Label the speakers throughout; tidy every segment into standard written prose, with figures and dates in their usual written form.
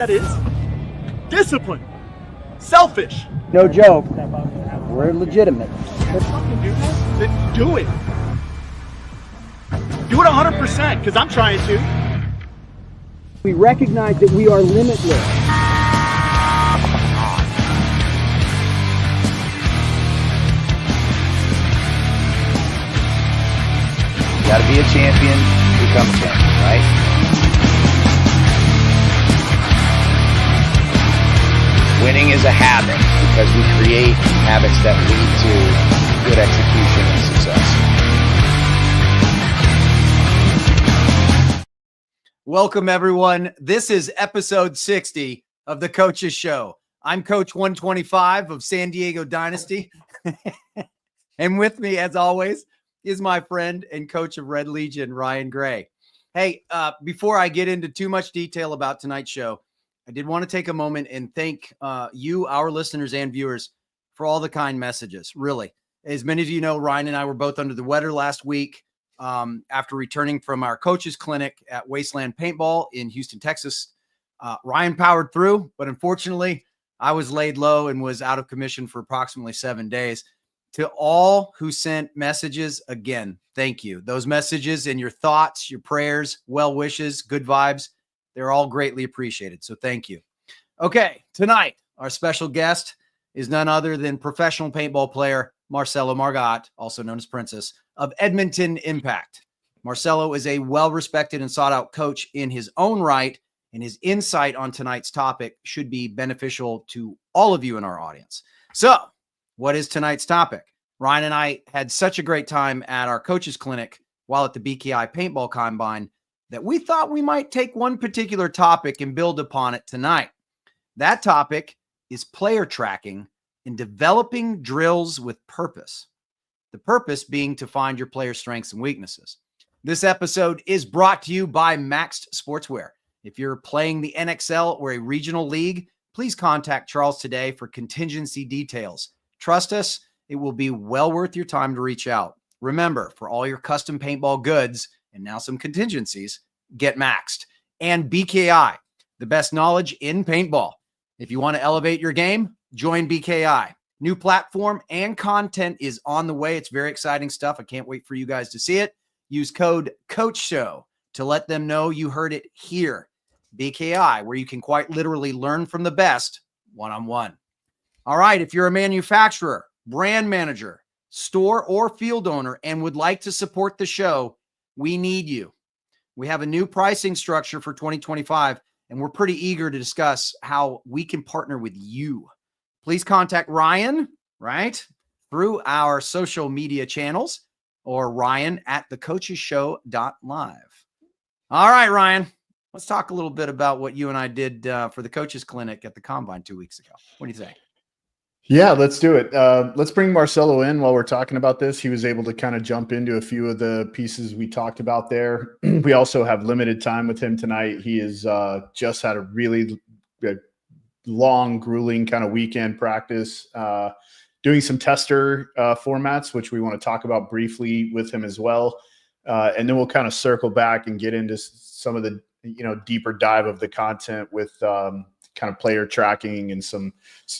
Speaker 1: That is discipline. Selfish.
Speaker 2: No joke. We're legitimate.
Speaker 1: Fucking do that? Then do it. Do it 100% because I'm trying to.
Speaker 2: We recognize that we are limitless.
Speaker 3: Got to be a champion, become a champion, right? Winning is a habit because we create habits that lead to good execution and success.
Speaker 4: Welcome, everyone. This is episode 60 of the Coaches Show. I'm Coach 125 of San Diego Dynasty. And with me, as always, is my friend and coach of Red Legion, Ryan Gray. Hey, before I get into too much detail about tonight's show, I did want to take a moment and thank you, our listeners and viewers, for all the kind messages. Really, as many of you know, Ryan and I were both under the weather last week after returning from our coaches clinic at Wasteland Paintball in Houston, Texas. Ryan powered through, but unfortunately, I was laid low and was out of commission for approximately 7 days. To all who sent messages, again, thank you. Those messages and your thoughts, your prayers, well wishes, good vibes, they're all greatly appreciated. So thank you. Okay, tonight, our special guest is none other than professional paintball player Marcello Margott, also known as Princess, of Edmonton Impact. Marcello is a well-respected and sought-out coach in his own right, and his insight on tonight's topic should be beneficial to all of you in our audience. So, what is tonight's topic? Ryan and I had such a great time at our coaches clinic while at the BKi Paintball Combine that we thought we might take one particular topic and build upon it tonight. That topic is player tracking and developing drills with purpose. The purpose being to find your player's strengths and weaknesses. This episode is brought to you by Maxed Sportswear. If you're playing the NXL or a regional league, please contact Charles today for contingency details. Trust us, it will be well worth your time to reach out. Remember, for all your custom paintball goods, and now some contingencies, get Maxed. And BKi, the best knowledge in paintball. If you want to elevate your game, join BKi. New platform and content is on the way. It's very exciting stuff. I can't wait for you guys to see it. Use code COACHSHOW to let them know you heard it here. BKi, where you can quite literally learn from the best one-on-one. All right, if you're a manufacturer, brand manager, store or field owner, and would like to support the show, we need you. We have a new pricing structure for 2025, and we're pretty eager to discuss how we can partner with you. Please contact Ryan, right, through our social media channels or Ryan at thecoachesshow.live. All right, Ryan, let's talk a little bit about what you and I did for the coaches clinic at the Combine 2 weeks ago. What do you think?
Speaker 5: Yeah, let's do it. Let's bring Marcello in while we're talking about this. He was able to kind of jump into a few of the pieces we talked about there. We also have limited time with him tonight. He has just had a really long, grueling kind of weekend practice, doing some tester formats, which we want to talk about briefly with him as well. And then we'll kind of circle back and get into some of the, deeper dive of the content with kind of player tracking and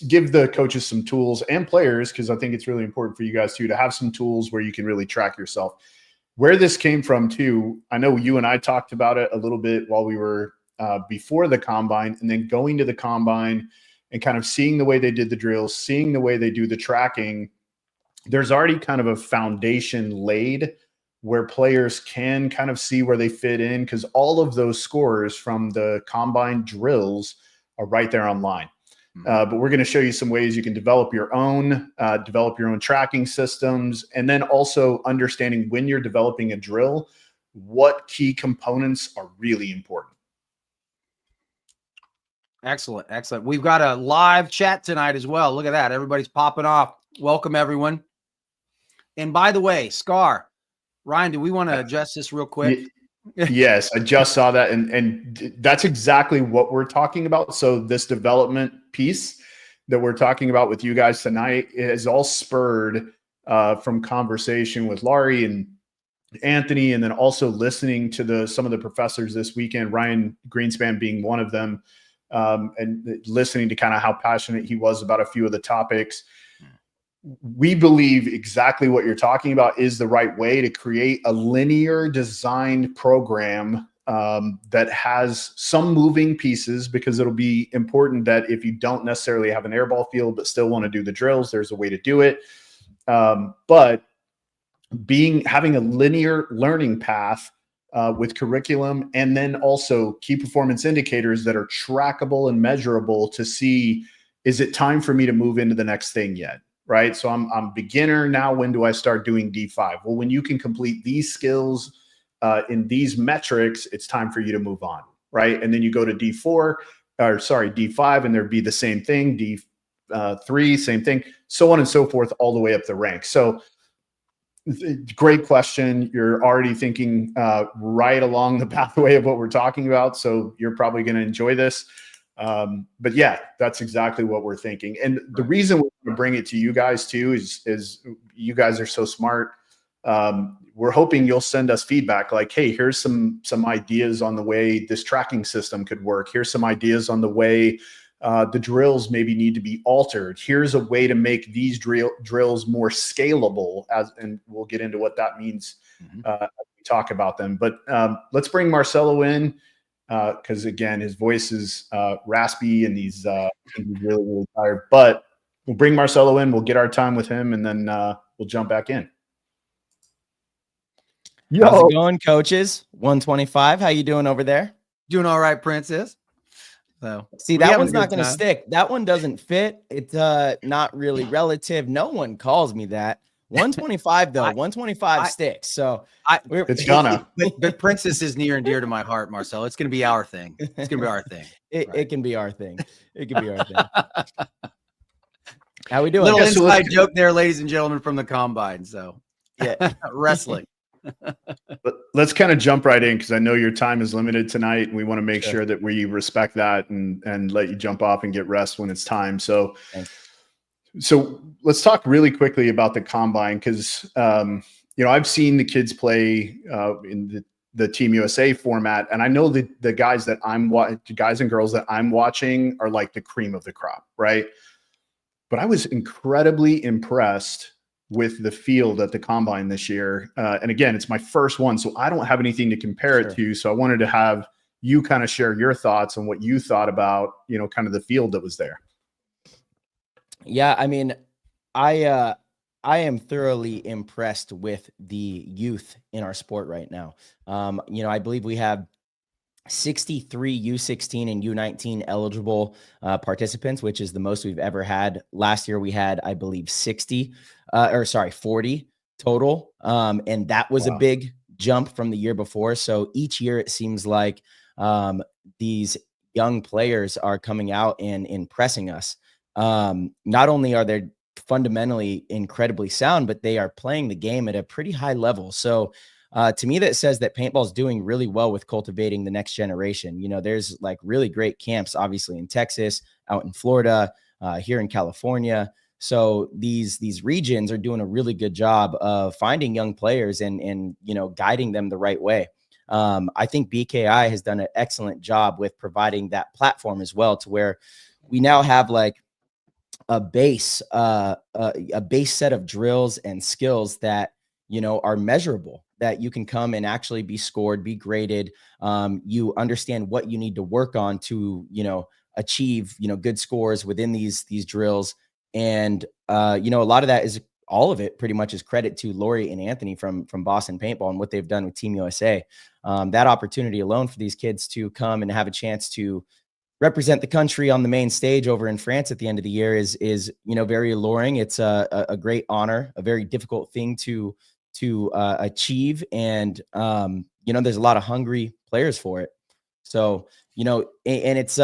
Speaker 5: give the coaches some tools and players, because I think it's really important for you guys too to have some tools where you can really track yourself. Where this came from too, I know you and I talked about it a little bit while we were before the Combine, and then going to the Combine and kind of seeing the way they did the drills, seeing the way they do the tracking. There's already kind of a foundation laid where players can kind of see where they fit in, because all of those scores from the Combine drills are right there online. But we're going to show you some ways you can develop your own tracking systems, and then also understanding when you're developing a drill, what key components are really important.
Speaker 4: Excellent. Excellent. We've got a live chat tonight as well. Look at that. Everybody's popping off. Welcome, everyone. And by the way, Scar, Ryan, do we want to adjust this real quick?
Speaker 5: Yes, I just saw that. And that's exactly what we're talking about. So this development piece that we're talking about with you guys tonight is all spurred from conversation with Laurie and Anthony, and then also listening to some of the professors this weekend, Ryan Greenspan being one of them, and listening to kind of how passionate he was about a few of the topics. We believe exactly what you're talking about is the right way to create a linear designed program that has some moving pieces, because it'll be important that if you don't necessarily have an airball field but still want to do the drills, there's a way to do it. But having a linear learning path with curriculum, and then also key performance indicators that are trackable and measurable to see, is it time for me to move into the next thing yet? Right. So I'm beginner now. When do I start doing D5? Well, when you can complete these skills in these metrics, it's time for you to move on. Right. And then you go to D5, and there'd be the same thing, D3, same thing, so on and so forth, all the way up the ranks. So great question. You're already thinking right along the pathway of what we're talking about. So you're probably going to enjoy this. But yeah, that's exactly what we're thinking. And the reason we're going to bring it to you guys too is you guys are so smart. We're hoping you'll send us feedback like, hey, here's some ideas on the way this tracking system could work. Here's some ideas on the way the drills maybe need to be altered. Here's a way to make these drills more scalable, and we'll get into what that means as we talk about them. But let's bring Marcello in. Because again, his voice is raspy and he's really, really tired. But we'll bring Marcello in. We'll get our time with him, and then we'll jump back in.
Speaker 6: Yo. How's it going, coaches? 125. How you doing over there?
Speaker 4: Doing all right, Princess. So
Speaker 6: see, that one's not going to stick. That one doesn't fit. It's not really relative. No one calls me that. 125 though. 125 sticks. So
Speaker 5: it's gonna.
Speaker 4: But Princess is near and dear to my heart, Marcel. It's going to be our thing. It's going to be our thing.
Speaker 6: It can be our thing. It can be our thing. How we doing?
Speaker 4: Little inside joke there, ladies and gentlemen, from the Combine. So
Speaker 6: yeah,
Speaker 4: wrestling.
Speaker 5: Let's kind of jump right in, because I know your time is limited tonight, and we want to make sure that we respect that and let you jump off and get rest when it's time. So. Thanks. So let's talk really quickly about the Combine, because, I've seen the kids play in the Team USA format, and I know that the guys and girls that I'm watching are like the cream of the crop, right? But I was incredibly impressed with the field at the Combine this year. And again, it's my first one, so I don't have anything to compare it to. So I wanted to have you kind of share your thoughts on what you thought about, kind of the field that was there.
Speaker 6: Yeah, I mean, I am thoroughly impressed with the youth in our sport right now. I believe we have 63 U16 and U19 eligible participants, which is the most we've ever had. Last year we had, I believe, 40 total. And that was a big jump from the year before. So each year it seems like these young players are coming out and impressing us. Not only are they fundamentally incredibly sound, but they are playing the game at a pretty high level. So to me, that says that paintball is doing really well with cultivating the next generation. There's like really great camps, obviously in Texas, out in Florida, here in California. So these regions are doing a really good job of finding young players and guiding them the right way. I think BKi has done an excellent job with providing that platform as well, to where we now have like a base set of drills and skills that, are measurable, that you can come and actually be scored, be graded. You understand what you need to work on to, achieve, good scores within these drills. And, a lot of that is, all of it pretty much is credit to Lori and Anthony from Boston Paintball and what they've done with Team USA. That opportunity alone for these kids to come and have a chance to represent the country on the main stage over in France at the end of the year is very alluring. It's a great honor, a very difficult thing to achieve. And, there's a lot of hungry players for it. So, and it's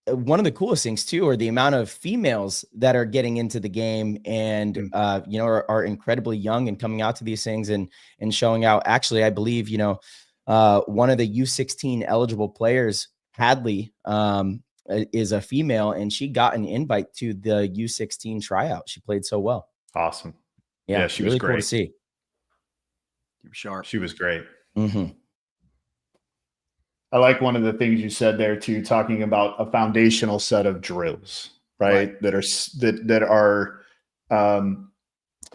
Speaker 6: one of the coolest things too, are the amount of females that are getting into the game and, are incredibly young and coming out to these things and showing out. Actually, I believe, one of the U16 eligible players, Hadley, is a female, and she got an invite to the U16 tryout. She played so well.
Speaker 5: Awesome.
Speaker 6: Yeah,
Speaker 5: she
Speaker 6: really
Speaker 5: was great.
Speaker 6: Cool to see.
Speaker 4: Sharp.
Speaker 5: She was great.
Speaker 6: Mm-hmm.
Speaker 5: I like one of the things you said there too, talking about a foundational set of drills, right? That are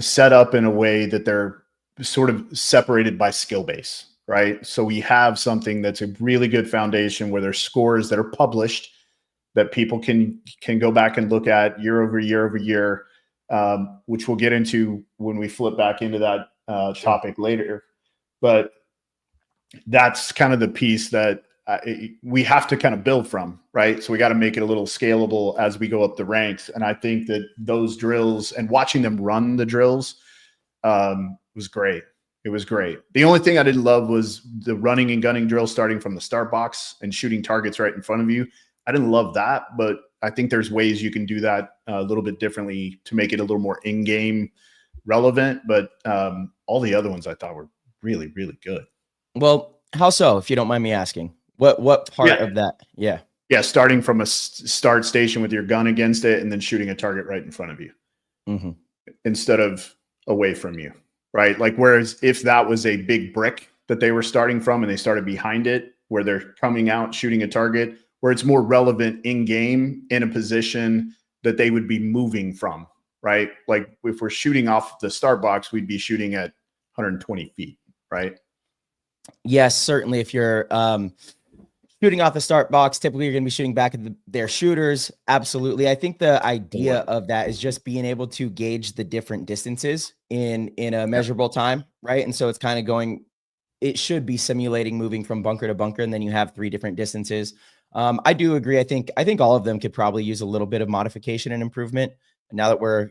Speaker 5: set up in a way that they're sort of separated by skill base, right? So we have something that's a really good foundation where there's scores that are published that people can go back and look at year over year over year, which we'll get into when we flip back into that topic later. But that's kind of the piece that we have to kind of build from, right? So we got to make it a little scalable as we go up the ranks. And I think that those drills and watching them run the drills was great. It was great. The only thing I didn't love was the running and gunning drill starting from the start box and shooting targets right in front of you. I didn't love that, but I think there's ways you can do that a little bit differently to make it a little more in-game relevant. But all the other ones I thought were really, really good.
Speaker 6: Well, how so, if you don't mind me asking? What part of that? Yeah,
Speaker 5: starting from a start station with your gun against it and then shooting a target right in front of you instead of away from you, right? Like, whereas if that was a big brick that they were starting from and they started behind it, where they're coming out shooting a target, where it's more relevant in game in a position that they would be moving from, right? Like if we're shooting off the start box, we'd be shooting at 120 feet, right?
Speaker 6: Yes, certainly. If you're shooting off the start box, typically you're going to be shooting back at their shooters. Absolutely. I think the idea of that is just being able to gauge the different distances in a measurable time, right? And so it's kind of it should be simulating moving from bunker to bunker, and then you have 3 different distances. I do agree. I think all of them could probably use a little bit of modification and improvement. Now that we're,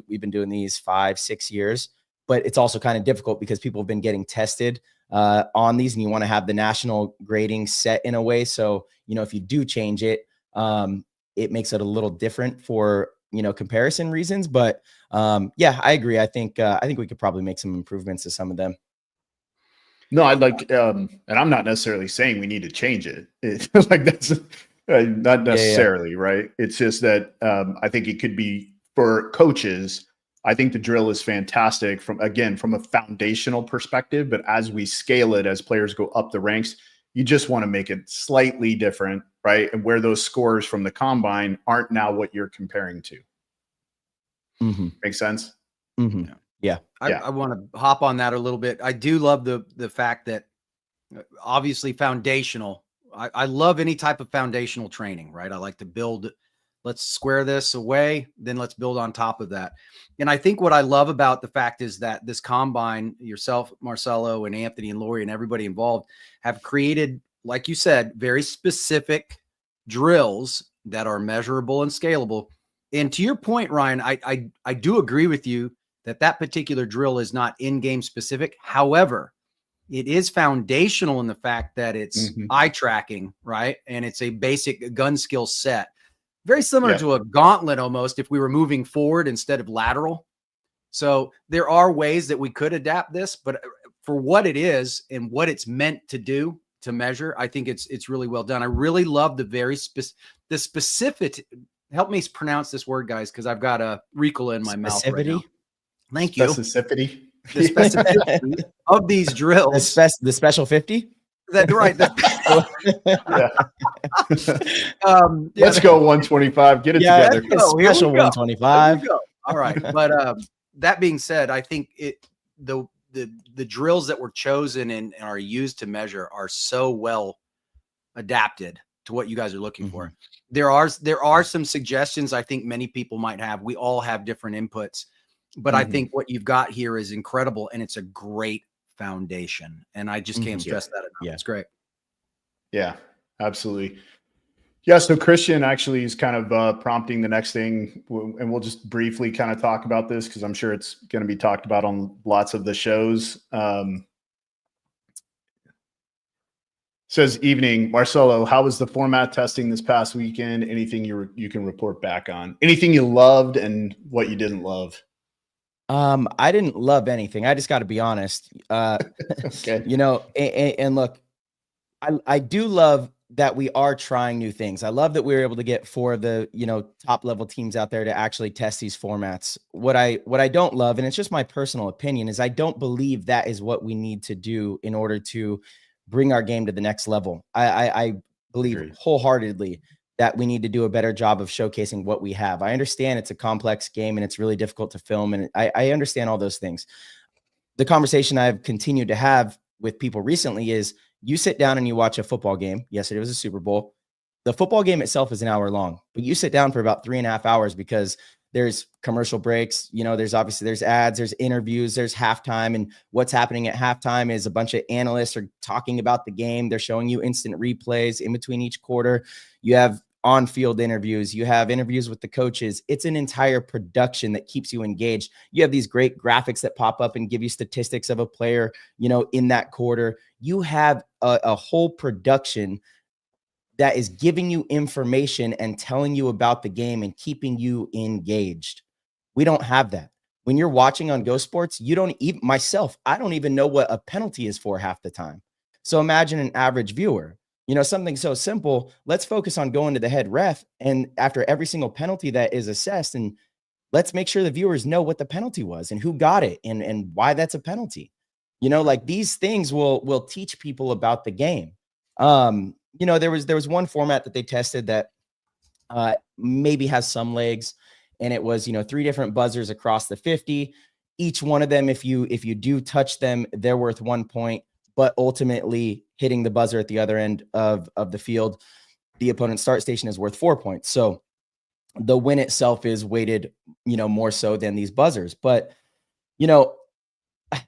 Speaker 6: we've been doing these 5-6 years, but it's also kind of difficult because people have been getting tested on these, and you want to have the national grading set in a way. So, if you do change it, it makes it a little different for, comparison reasons. But yeah, I agree. I think we could probably make some improvements to some of them.
Speaker 5: No, I'd like, and I'm not necessarily saying we need to change it. It's like that's not necessarily right. It's just that I think it could be for coaches. I think the drill is fantastic from a foundational perspective, but as we scale it, as players go up the ranks, you just want to make it slightly different, right? And where those scores from the combine aren't now what you're comparing to. Make sense?
Speaker 6: Yeah.
Speaker 4: I want to hop on that a little bit. I do love the fact that obviously foundational. I love any type of foundational training, right? I like to build. Let's square this away, then let's build on top of that. And I think what I love about the fact is that this combine, yourself, Marcello, and Anthony and Lori and everybody involved have created, like you said, very specific drills that are measurable and scalable. And to your point, Ryan, I do agree with you that particular drill is not in-game specific. However, it is foundational in the fact that it's eye tracking, right? And it's a basic gun skill set. Very similar to a gauntlet almost if we were moving forward instead of lateral. So there are ways that we could adapt this, but for what it is and what it's meant to do, to measure, I think it's really well done. I really love the specific. Help me pronounce this word, guys, because I've got a Ricola in my mouth right now. Thank you.
Speaker 5: Specificity.
Speaker 4: The specificity of these drills.
Speaker 6: The special 50?
Speaker 4: That's right.
Speaker 5: Let's go 125. Get it together.
Speaker 6: Special 125.
Speaker 4: All right. But that being said, I think the drills that were chosen and are used to measure are so well adapted to what you guys are looking for. There are some suggestions I think many people might have. We all have different inputs, but I think what you've got here is incredible, and it's a great foundation. And I just can't stress that enough.
Speaker 6: Yeah.
Speaker 4: It's great.
Speaker 5: Yeah, absolutely. Yeah. So Christian actually is kind of prompting the next thing, and we'll just briefly kind of talk about this because I'm sure it's going to be talked about on lots of the shows. Says, evening, Marcello, how was the format testing this past weekend? Anything you can report back on? Anything you loved and what you didn't love?
Speaker 6: I didn't love anything. I just got to be honest.
Speaker 5: Okay.
Speaker 6: And look, I do love that we are trying new things. I love that we were able to get 4 of the, top level teams out there to actually test these formats. What I don't love, and it's just my personal opinion, is I don't believe that is what we need to do in order to bring our game to the next level. I believe wholeheartedly that we need to do a better job of showcasing what we have. I understand it's a complex game and it's really difficult to film, and I understand all those things. The conversation I've continued to have with people recently is, you sit down and you watch a football game. Yesterday was a Super Bowl. The football game itself is an hour long, but you sit down for about 3.5 hours because there's commercial breaks. There's ads, there's interviews, there's halftime. And what's happening at halftime is a bunch of analysts are talking about the game. They're showing you instant replays in between each quarter. You have on-field interviews. You have interviews with the coaches. It's an entire production that keeps you engaged. You have these great graphics that pop up and give you statistics of a player, in that quarter. You have a whole production that is giving you information and telling you about the game and keeping you engaged. We don't have that. When you're watching on Go Sports, I don't even know what a penalty is for half the time. So imagine an average viewer, something so simple. Let's focus on going to the head ref, and after every single penalty that is assessed, and let's make sure the viewers know what the penalty was and who got it and why that's a penalty. These things will teach people about the game. There was one format that they tested that maybe has some legs, and it was 3 different buzzers across the 50. Each one of them, if you do touch them, they're worth 1 point, but ultimately hitting the buzzer at the other end of the field, the opponent's start station, is worth 4 points. So the win itself is weighted more so than these buzzers. But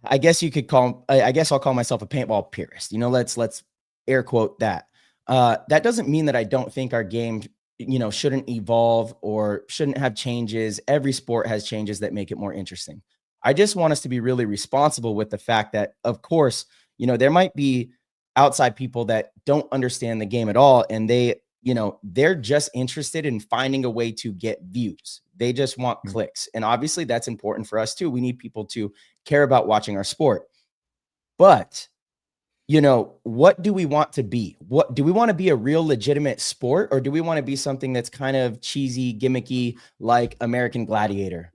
Speaker 6: I guess I'll call myself a paintball purist. Let's air quote that. That doesn't mean that I don't think our game, shouldn't evolve or shouldn't have changes. Every sport has changes that make it more interesting. I just want us to be really responsible with the fact that, of course, there might be outside people that don't understand the game at all, and they're just interested in finding a way to get views. They just want clicks. And obviously that's important for us too. We need people to care about watching our sport. But what do we want to be? What do we want to be, a real legitimate sport, or do we want to be something that's kind of cheesy, gimmicky, like American Gladiator?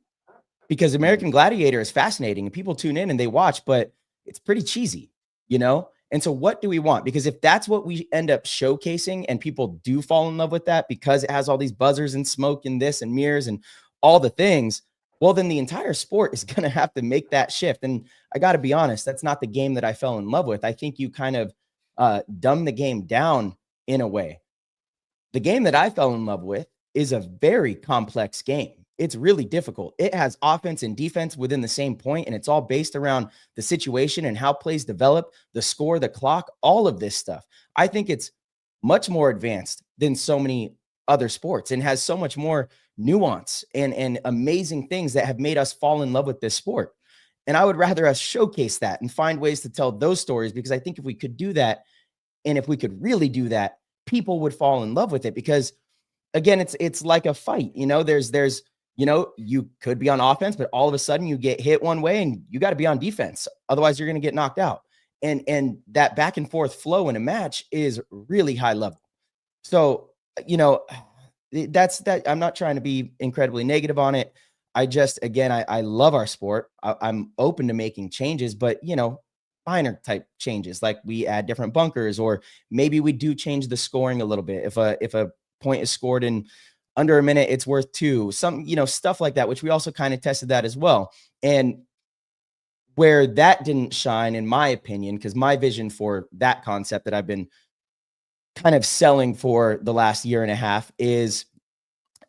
Speaker 6: Because American Gladiator is fascinating and people tune in and they watch, but it's pretty cheesy, And so what do we want? Because if that's what we end up showcasing and people do fall in love with that because it has all these buzzers and smoke and this and mirrors and all the things, well, then the entire sport is going to have to make that shift. And I got to be honest, that's not the game that I fell in love with. I think you kind of dumb the game down in a way. The game that I fell in love with is a very complex game. It's really difficult. It has offense and defense within the same point, and it's all based around the situation and how plays develop, the score, the clock, all of this stuff. I think it's much more advanced than so many other sports and has so much more nuance and amazing things that have made us fall in love with this sport. And I would rather us showcase that and find ways to tell those stories, because I think if we could do that, and if we could really do that, people would fall in love with it. Because again, it's like a fight, there's you could be on offense, but all of a sudden you get hit one way and you got to be on defense. Otherwise you're going to get knocked out. And that back and forth flow in a match is really high level. So, that's that. I'm not trying to be incredibly negative on it. I just, again, I love our sport. I'm open to making changes, but minor type changes, like we add different bunkers, or maybe we do change the scoring a little bit. If a point is scored in under a minute, it's worth 2, stuff like that, which we also kind of tested that as well. And where that didn't shine, in my opinion, because my vision for that concept that I've been kind of selling for the last year and a half is,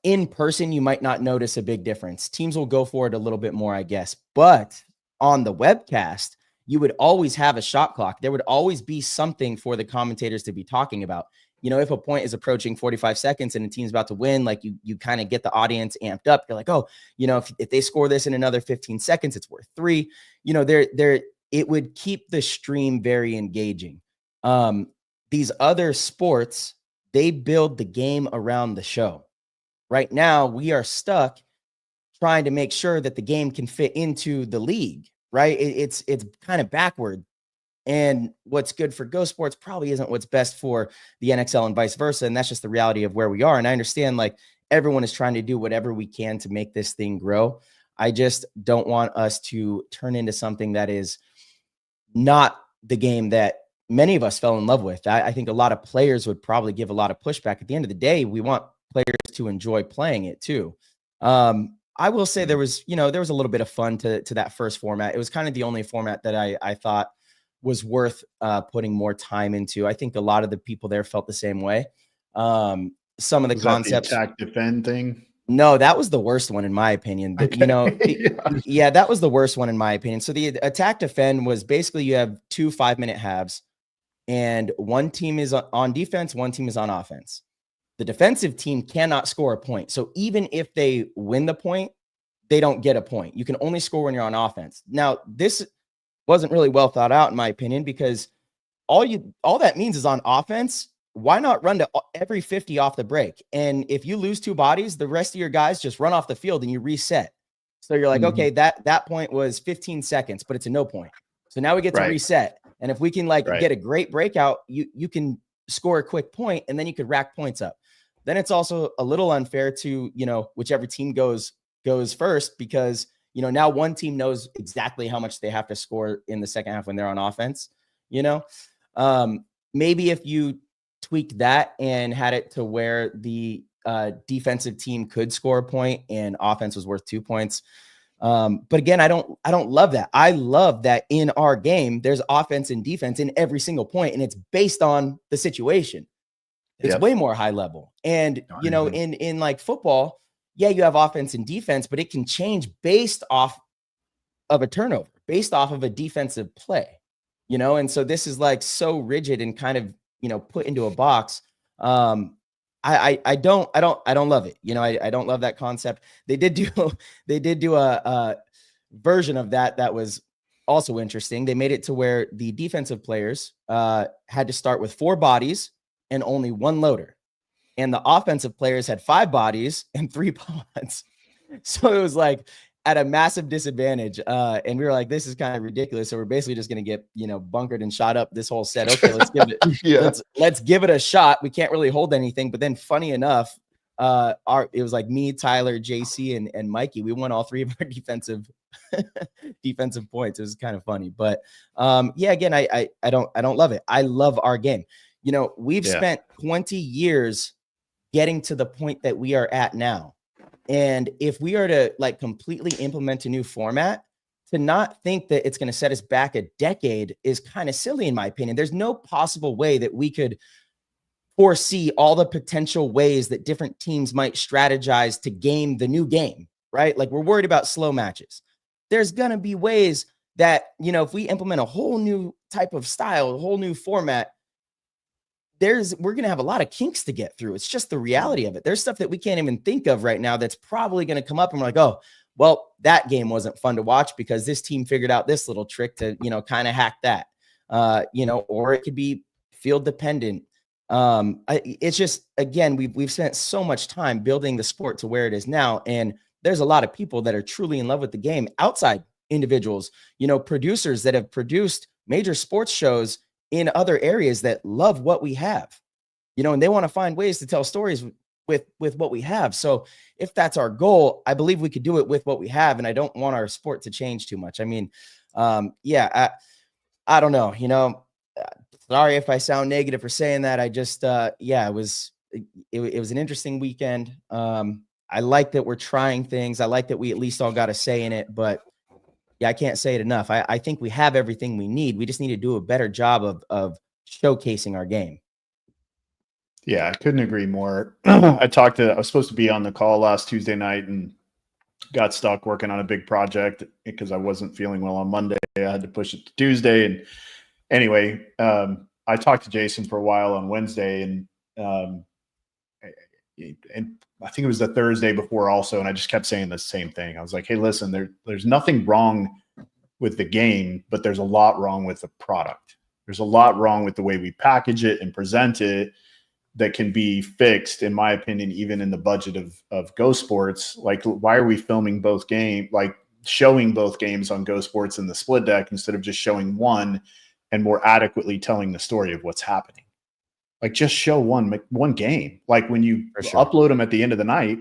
Speaker 6: in person, you might not notice a big difference. Teams will go for it a little bit more, I guess. But on the webcast, you would always have a shot clock. There would always be something for the commentators to be talking about. If a point is approaching 45 seconds and a team's about to win, like you kind of get the audience amped up. You're like, oh, if they score this in another 15 seconds, it's worth 3. It would keep the stream very engaging. These other sports, they build the game around the show. Right now, we are stuck trying to make sure that the game can fit into the league, right? It's kind of backward. And what's good for Go Sports probably isn't what's best for the NXL and vice versa. And that's just the reality of where we are. And I understand, like, everyone is trying to do whatever we can to make this thing grow. I just don't want us to turn into something that is not the game that many of us fell in love with. I think a lot of players would probably give a lot of pushback. At the end of the day, we want players to enjoy playing it too. I will say there was a little bit of fun to that first format. It was kind of the only format that I thought was worth putting more time into. I think a lot of the people there felt the same way. Some of the concepts,
Speaker 5: the attack defend thing.
Speaker 6: No, that was the worst one in my opinion.
Speaker 5: Okay.
Speaker 6: Yeah, that was the worst one in my opinion. So the attack defend was basically you have 2 5-minute halves, and one team is on defense, one team is on offense. The defensive team cannot score a point. So even if they win the point, they don't get a point. You can only score when you're on offense. Now, this wasn't really well thought out in my opinion, because all that means is on offense, why not run to every 50 off the break? And if you lose 2 bodies, the rest of your guys just run off the field and you reset. So you're like, okay, that point was 15 seconds, but it's a no point. So now we get to reset. And if we can get a great breakout, you can score a quick point and then you could rack points up. Then it's also a little unfair to, whichever team goes first, because, now one team knows exactly how much they have to score in the second half when they're on offense, maybe if you tweaked that and had it to where the defensive team could score a point and offense was worth 2 points. But again, I don't love that. I love that in our game, there's offense and defense in every single point, and it's based on the situation. It's way more high level. And, in like football, yeah, you have offense and defense, but it can change based off of a turnover, based off of a defensive play, and so this is like so rigid and kind of, put into a box. I don't love it. I don't love that concept. They did do a version of that was also interesting. They made it to where the defensive players had to start with 4 bodies and only 1 loader, and the offensive players had 5 bodies and 3 pods. So it was like at a massive disadvantage. And we were like, this is kind of ridiculous. So we're basically just going to get, bunkered and shot up this whole set. Okay, let's give it, let's give it a shot. We can't really hold anything. But then funny enough, it was like me, Tyler, JC, and Mikey. We won all 3 of our defensive points. It was kind of funny. But again, I don't love it. I love our game. We've spent 20 years getting to the point that we are at now. And if we are to completely implement a new format, to not think that it's going to set us back a decade is kind of silly, in my opinion. There's no possible way that we could foresee all the potential ways that different teams might strategize to game the new game, right? Like, we're worried about slow matches. There's going to be ways that, if we implement a whole new type of style, a whole new format, we're going to have a lot of kinks to get through. It's just the reality of it. There's stuff that we can't even think of right now that's probably going to come up and we're like, oh, well, that game wasn't fun to watch because this team figured out this little trick to, kind of hack that, or it could be field dependent. It's just, again, we've spent so much time building the sport to where it is now. And there's a lot of people that are truly in love with the game, outside individuals, producers that have produced major sports shows in other areas that love what we have, and they want to find ways to tell stories with what we have. So if that's our goal, I believe we could do it with what we have. And I don't want our sport to change too much. I mean, I don't know, sorry if I sound negative for saying that. I just, it was an interesting weekend. I like that we're trying things. I like that we at least all got a say in it, but I can't say it enough. I think we have everything we need. We just need to do a better job of showcasing our game.
Speaker 5: Yeah, I couldn't agree more. I was supposed to be on the call last Tuesday night and got stuck working on a big project because I wasn't feeling well on Monday. I had to push it to Tuesday. And anyway, I talked to Jason for a while on Wednesday, and I think it was the Thursday before also, and I just kept saying the same thing. I was like, hey, listen, there's nothing wrong with the game, but there's a lot wrong with the product. There's a lot wrong with the way we package it and present it that can be fixed, in my opinion, even in the budget of Go Sports. Like, why are we filming both games, showing both games on Go Sports in the split deck instead of just showing one and more adequately telling the story of what's happening? Just show one game. When you upload them at the end of the night,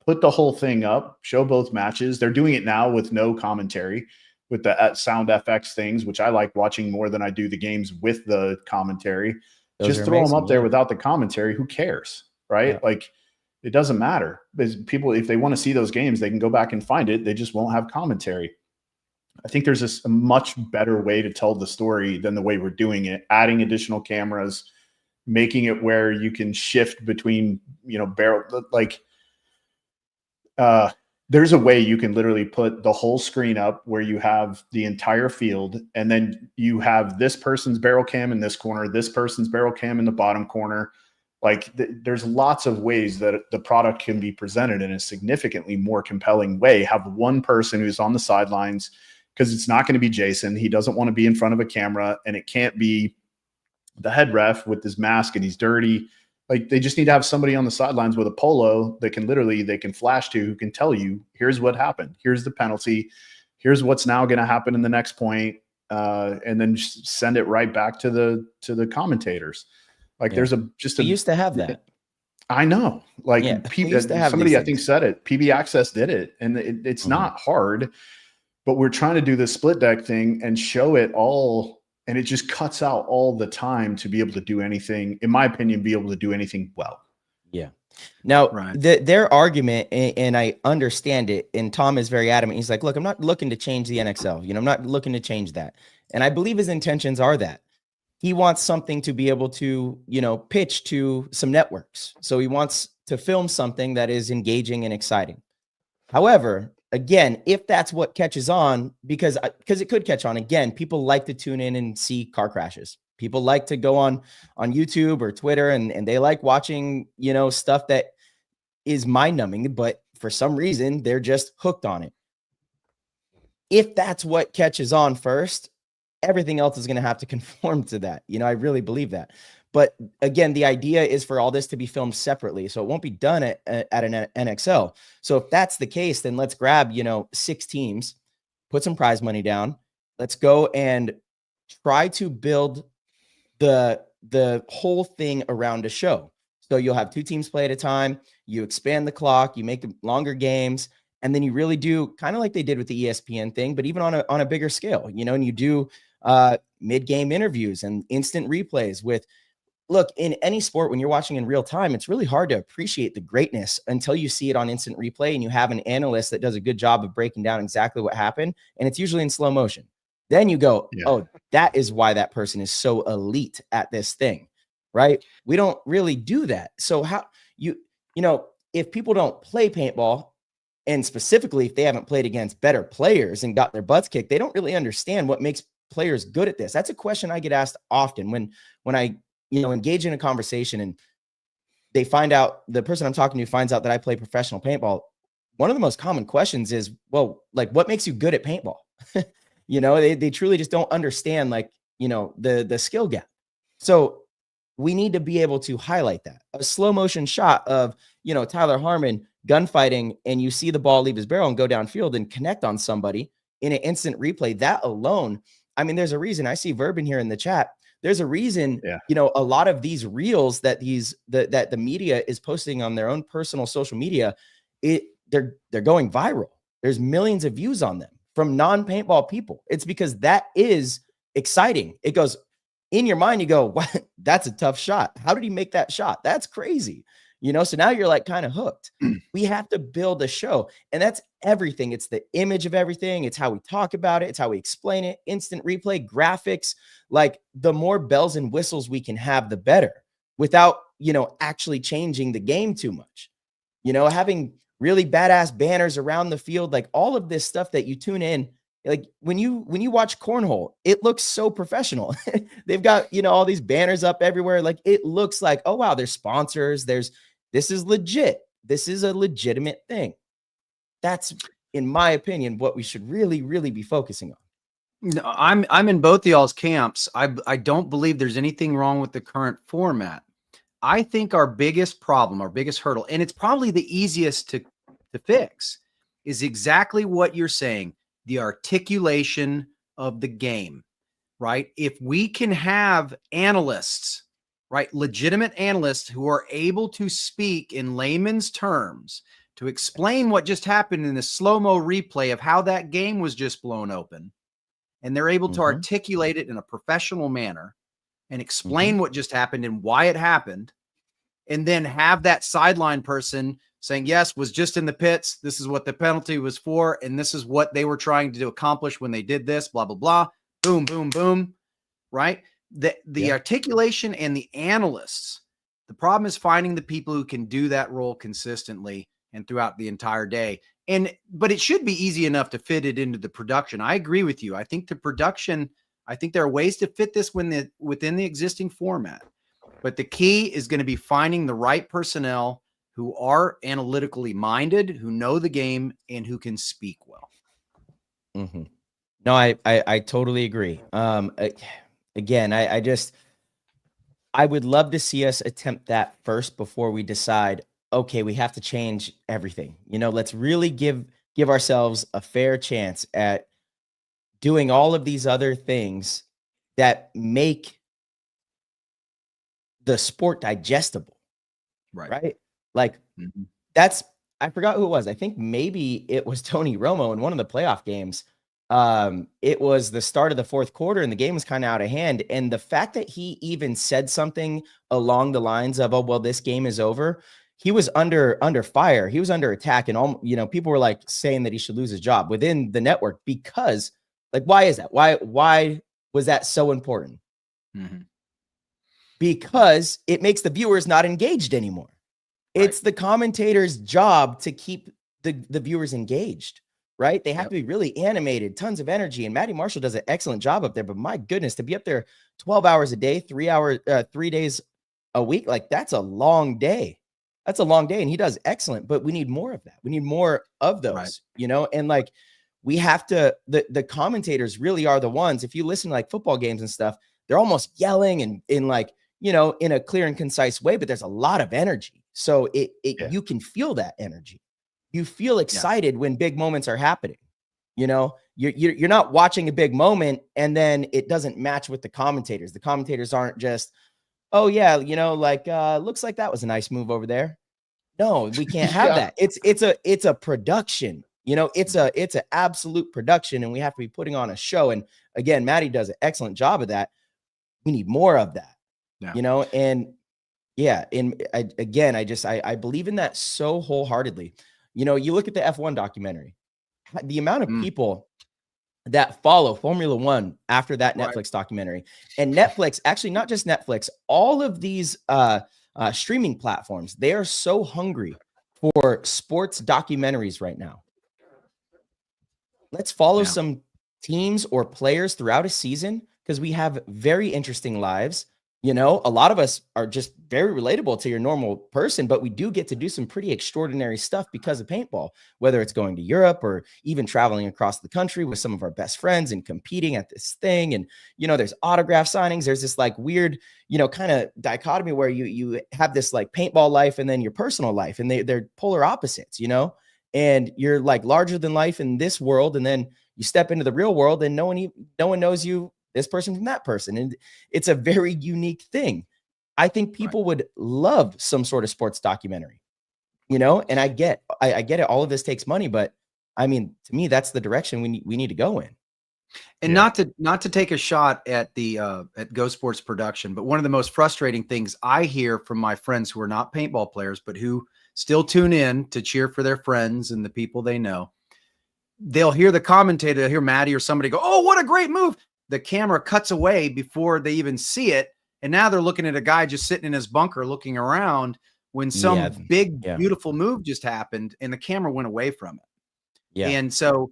Speaker 5: put the whole thing up, show both matches. They're doing it now with no commentary. with the sound FX things, which I like watching more than I do the games with the commentary.
Speaker 6: Those
Speaker 5: Just
Speaker 6: are
Speaker 5: throw
Speaker 6: amazing,
Speaker 5: them up there
Speaker 6: yeah.
Speaker 5: without the commentary. Who cares? Right.
Speaker 6: Yeah.
Speaker 5: Like, it doesn't matter. Because people, if they want to see those games, they can go back and find it. They just won't have commentary. I think there's a much better way to tell the story than the way we're doing it, adding additional cameras, making it where you can shift between, barrel, like, there's a way you can literally put the whole screen up where you have the entire field, and then you have this person's barrel cam in this corner, this person's barrel cam in the bottom corner. Like, there's lots of ways that the product can be presented in a significantly more compelling way. Have one person who's on the sidelines, because it's not going to be Jason. He doesn't want to be in front of a camera, and it can't be the head ref with his mask and he's dirty. Like, they just need to have somebody on the sidelines with a polo that they can flash to, who can tell you, here's what happened. Here's the penalty. Here's what's now going to happen in the next point. And then just send it right back to the commentators. Like, there's
Speaker 6: we used to have that.
Speaker 5: I know. Like, somebody I think said it. PB Access did it, and it's not hard, but we're trying to do this split deck thing and show it all. And it just cuts out all the time to be able to do anything, in my opinion, be able to do anything well.
Speaker 6: Yeah. Now, their argument, and I understand it, and Tom is very adamant. He's like, look, I'm not looking to change the NXL. I'm not looking to change that. And I believe his intentions are that. He wants something to be able to, pitch to some networks. So he wants to film something that is engaging and exciting. However, again, if that's what catches on, because it could catch on, again, people like to tune in and see car crashes. People like to go on YouTube or Twitter, and they like watching, stuff that is mind-numbing, but for some reason, they're just hooked on it. If that's what catches on first, everything else is going to have to conform to that. I really believe that. But again, the idea is for all this to be filmed separately. So it won't be done at an NXL. So if that's the case, then let's grab, 6 teams, put some prize money down. Let's go and try to build the whole thing around a show. So you'll have 2 teams play at a time. You expand the clock, you make longer games, and then you really do kind of like they did with the ESPN thing, but even on a bigger scale, and you do mid-game interviews and instant replays with. Look, in any sport, when you're watching in real time, it's really hard to appreciate the greatness until you see it on instant replay and you have an analyst that does a good job of breaking down exactly what happened. And it's usually in slow motion. Then you go, oh, that is why that person is so elite at this thing, right? We don't really do that. So how if people don't play paintball, and specifically if they haven't played against better players and got their butts kicked, they don't really understand what makes players good at this. That's a question I get asked often when I engage in a conversation and they find out, the person I'm talking to finds out that I play professional paintball. One of the most common questions is, well, like, what makes you good at paintball? They truly just don't understand, the skill gap. So we need to be able to highlight that. A slow motion shot of, Tyler Harmon gunfighting, and you see the ball leave his barrel and go downfield and connect on somebody in an instant replay. That alone, I mean, there's a reason. I see Verb in here in the chat. There's a reason, a lot of these reels that the media is posting on their own personal social media, they're going viral. There's millions of views on them from non-paintball people. It's because that is exciting. It goes in your mind. You go, what? That's a tough shot. How did he make that shot? That's crazy. So now you're like kind of hooked. We have to build a show, and that's everything. It's the image of everything. It's how we talk about it. It's how we explain it. Instant replay, graphics, like the more bells and whistles we can have, the better, without, actually changing the game too much. Having really badass banners around the field, like all of this stuff that you tune in. Like when you watch cornhole, it looks so professional. They've got, all these banners up everywhere. Like it looks like, oh wow, there's sponsors. This is legit. This is a legitimate thing. That's, in my opinion, what we should really, really be focusing on.
Speaker 4: No, I'm in both of y'all's camps. I don't believe there's anything wrong with the current format. I think our biggest problem, our biggest hurdle, and it's probably the easiest to fix, is exactly what you're saying. The articulation of the game, right? If we can have analysts, right, legitimate analysts who are able to speak in layman's terms to explain what just happened in the slow-mo replay of how that game was just blown open, and they're able to
Speaker 6: Mhm.
Speaker 4: articulate it in a professional manner and explain what just happened and why it happened, and then have that sideline person saying, yes, was just in the pits. This is what the penalty was for. And this is what they were trying to accomplish when they did this, blah, blah, blah. Boom, boom, boom. Right. The articulation and the analysts, the problem is finding the people who can do that role consistently and throughout the entire day. But it should be easy enough to fit it into the production. I agree with you. I think the production, I think there are ways to fit this within the existing format. But the key is going to be finding the right personnel who are analytically minded, who know the game, and who can speak well.
Speaker 6: Mm-hmm. No, I totally agree. Again, I would love to see us attempt that first before we decide, okay, we have to change everything. Let's really give ourselves a fair chance at doing all of these other things that make the sport digestible. Right. Like I forgot who it was. I think maybe it was Tony Romo in one of the playoff games. It was the start of the fourth quarter and the game was kind of out of hand. And the fact that he even said something along the lines of, oh, well, this game is over. He was under fire. He was under attack. And all, people were like saying that he should lose his job within the network because why is that? Why was that so important? Mm-hmm. Because it makes the viewers not engaged anymore. Right. It's the commentator's job to keep the viewers engaged, right? They have to be really animated, tons of energy. And Matty Marshall does an excellent job up there. But my goodness, to be up there 12 hours a day, 3 days a week, that's a long day. That's a long day. And he does excellent. But we need more of that. We need more of those, and we have to, the commentators really are the ones, if you listen to football games and stuff, they're almost yelling and in in a clear and concise way, but there's a lot of energy. So you can feel that energy. You feel excited when big moments are happening. You're not watching a big moment and then it doesn't match with the commentators. The commentators aren't just, oh yeah, looks like that was a nice move over there. No, we can't have that. It's a production. It's an absolute production, and we have to be putting on a show. And again, Matty does an excellent job of that. We need more of that. I believe in that so wholeheartedly. You look at the F1 documentary, the amount of people that follow Formula One after that Netflix documentary, and Netflix, actually not just Netflix, all of these streaming platforms, they are so hungry for sports documentaries right now. Let's follow some teams or players throughout a season because we have very interesting lives. A lot of us are just very relatable to your normal person, but we do get to do some pretty extraordinary stuff because of paintball, whether it's going to Europe or even traveling across the country with some of our best friends and competing at this thing. And, there's autograph signings. There's this weird, kind of dichotomy where you have this paintball life and then your personal life, and they're polar opposites, and you're larger than life in this world. And then you step into the real world and no one knows you, this person from that person. And it's a very unique thing. I think people would love some sort of sports documentary, and I get it. All of this takes money, but I mean, to me, that's the direction we need to go in.
Speaker 4: And not to take a shot at the at Go Sports production, but one of the most frustrating things I hear from my friends who are not paintball players, but who still tune in to cheer for their friends and the people they know, they'll hear the commentator, they'll hear Matty or somebody go, "Oh, what a great move." The camera cuts away before they even see it. And now they're looking at a guy just sitting in his bunker looking around when some beautiful move just happened and the camera went away from it. Yeah. And so,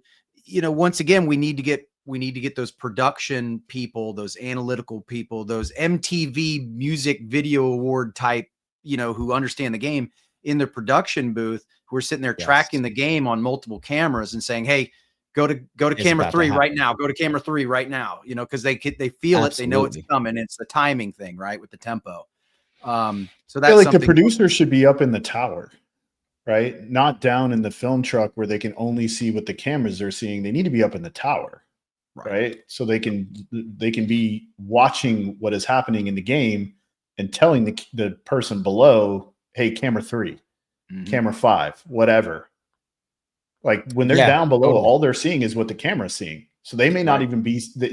Speaker 4: once again, we need to get those production people, those analytical people, those MTV Music Video Award type, who understand the game in the production booth, who are sitting there tracking the game on multiple cameras and saying, hey, go to camera 3 right now. Go to camera 3 right now. Because they feel it. They know it's coming. It's the timing thing, right, with the tempo. So that's
Speaker 5: the producer should be up in the tower, right? Not down in the film truck where they can only see what the cameras are seeing. They need to be up in the tower, right? So they can be watching what is happening in the game and telling the person below, hey, camera 3, camera 5, whatever. When they're down below, all they're seeing is what the camera's seeing. So they may not even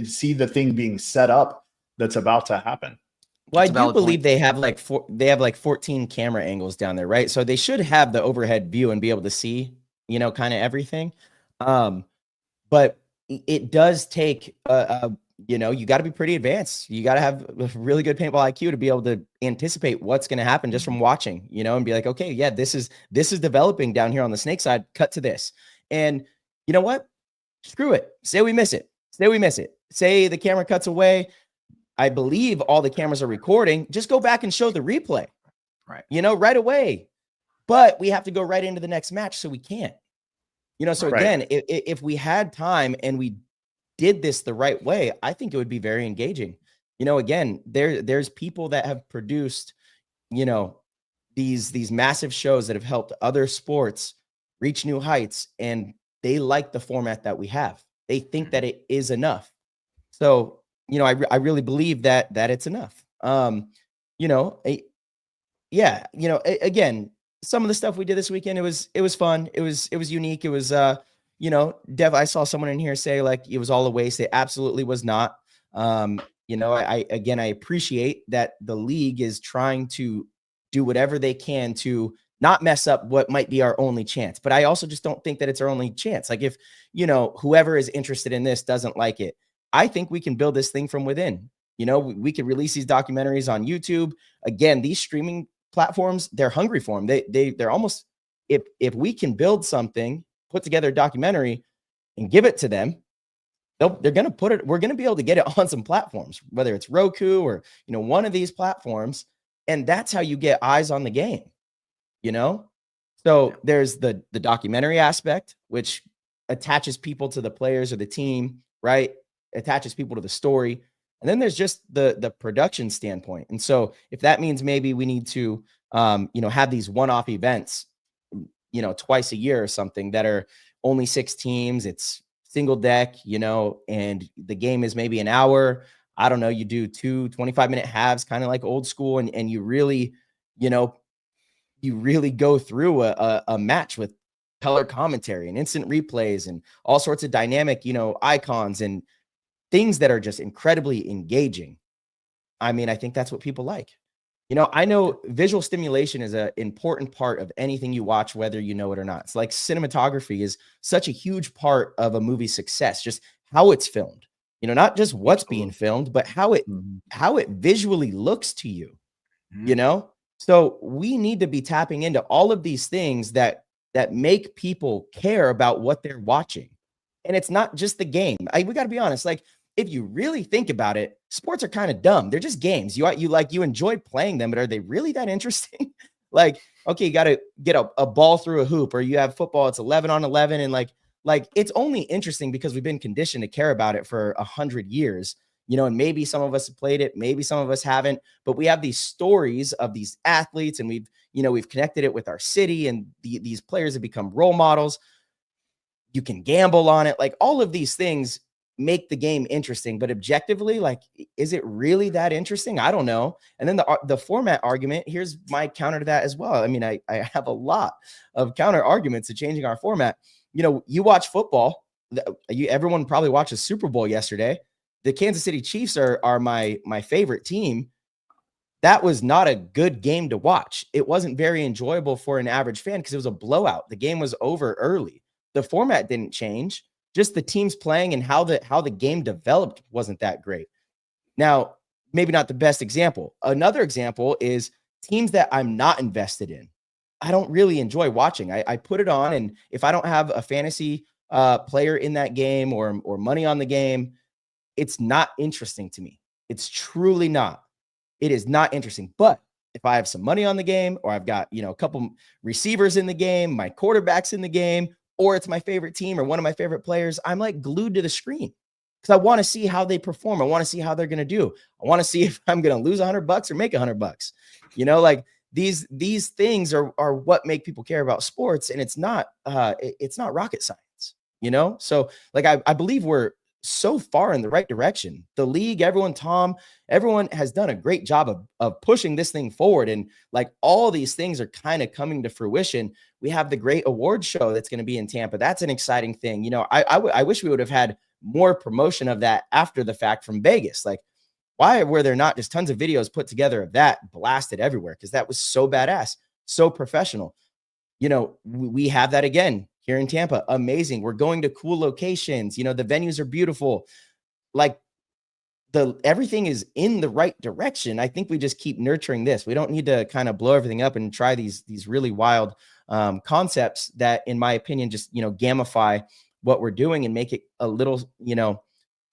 Speaker 5: see the thing being set up that's about to happen.
Speaker 6: Well, I do believe they have like 14 camera angles down there, right? So they should have the overhead view and be able to see, kind of everything. But it does take, you got to be pretty advanced. You got to have a really good paintball IQ to be able to anticipate what's going to happen just from watching, and be like, okay, yeah, this is developing down here on the snake side. Cut to this, and you know what? Screw it. Say we miss it. Say the camera cuts away. I believe all the cameras are recording. Just go back and show the replay,
Speaker 4: right?
Speaker 6: Right away. But we have to go right into the next match, so we can't. So again, if we had time and we did this the right way, I think it would be very engaging. Again, there's people that have produced, these massive shows that have helped other sports reach new heights, and they like the format that we have. They think that it is enough. So, I really believe that it's enough. Again, some of the stuff we did this weekend, it was fun. It was unique. It was, Dev, I saw someone in here say like it was all a waste. It absolutely was not. I appreciate that the league is trying to do whatever they can to not mess up what might be our only chance. But I also just don't think that it's our only chance. Like if, whoever is interested in this doesn't like it, I think we can build this thing from within. We could release these documentaries on YouTube. Again, these streaming platforms, they're hungry for them. They're almost, if we can build something, put together a documentary and give it to them, they're going to put it, we're going to be able to get it on some platforms, whether it's Roku or, one of these platforms. And that's how you get eyes on the game, So there's the documentary aspect, which attaches people to the players or the team, right? Attaches people to the story. And then there's just the production standpoint. And so if that means maybe we need to, have these one-off events, twice a year or something that are only 6 teams, it's single deck, and the game is maybe an hour. I don't know. You do 2 25-minute halves, kind of like old school. And you really, go through a match with color commentary and instant replays and all sorts of dynamic, icons and things that are just incredibly engaging. I mean, I think that's what people like. I know visual stimulation is an important part of anything you watch, whether you know it or not. It's like cinematography is such a huge part of a movie's success, just how it's filmed, not just what's being filmed, but how it visually looks to you, So we need to be tapping into all of these things that make people care about what they're watching. And it's not just the game. We got to be honest. Like, if you really think about it, sports are kind of dumb. They're just games. You enjoy playing them, but are they really that interesting? Like, okay, you got to get a ball through a hoop, or you have football, it's 11 on 11. And like it's only interesting because we've been conditioned to care about it for 100 years, and maybe some of us have played it, maybe some of us haven't, but we have these stories of these athletes, and we've connected it with our city, and these players have become role models. You can gamble on it. Like, all of these things make the game interesting, but objectively, like, is it really that interesting? I don't know. And then the format argument, here's my counter to that as well. I mean, I have a lot of counter arguments to changing our format. You watch football, everyone probably watched the Super Bowl yesterday. The Kansas City Chiefs are my favorite team. That was not a good game to watch. It wasn't very enjoyable for an average fan because it was a blowout. The game was over early. The format didn't change. Just the teams playing and how the game developed wasn't that great. Now, maybe not the best example. Another example is teams that I'm not invested in. I don't really enjoy watching. I put it on, and if I don't have a fantasy player in that game or money on the game, it's not interesting to me. It's truly not. It is not interesting. But if I have some money on the game, or I've got, a couple receivers in the game, my quarterback's in the game, or it's my favorite team or one of my favorite players, I'm like glued to the screen because I want to see how they perform. I want to see how they're going to do. I want to see if I'm going to lose $100 or make $100. Like these things are what make people care about sports, and it's not rocket science, So like I believe we're so far in the right direction. The league, everyone has done a great job of pushing this thing forward. And like all these things are kind of coming to fruition. We have the great award show that's going to be in Tampa. That's an exciting thing. I wish we would have had more promotion of that after the fact from Vegas. Like, why were there not just tons of videos put together of that blasted everywhere? Because that was so badass, so professional. You know, we have that again here in Tampa. Amazing. We're going to cool locations. You know, the venues are beautiful. Like, everything is in the right direction. I think we just keep nurturing this. We don't need to kind of blow everything up and try these really wild concepts that, in my opinion, just, you know, gamify what we're doing and make it a little, you know,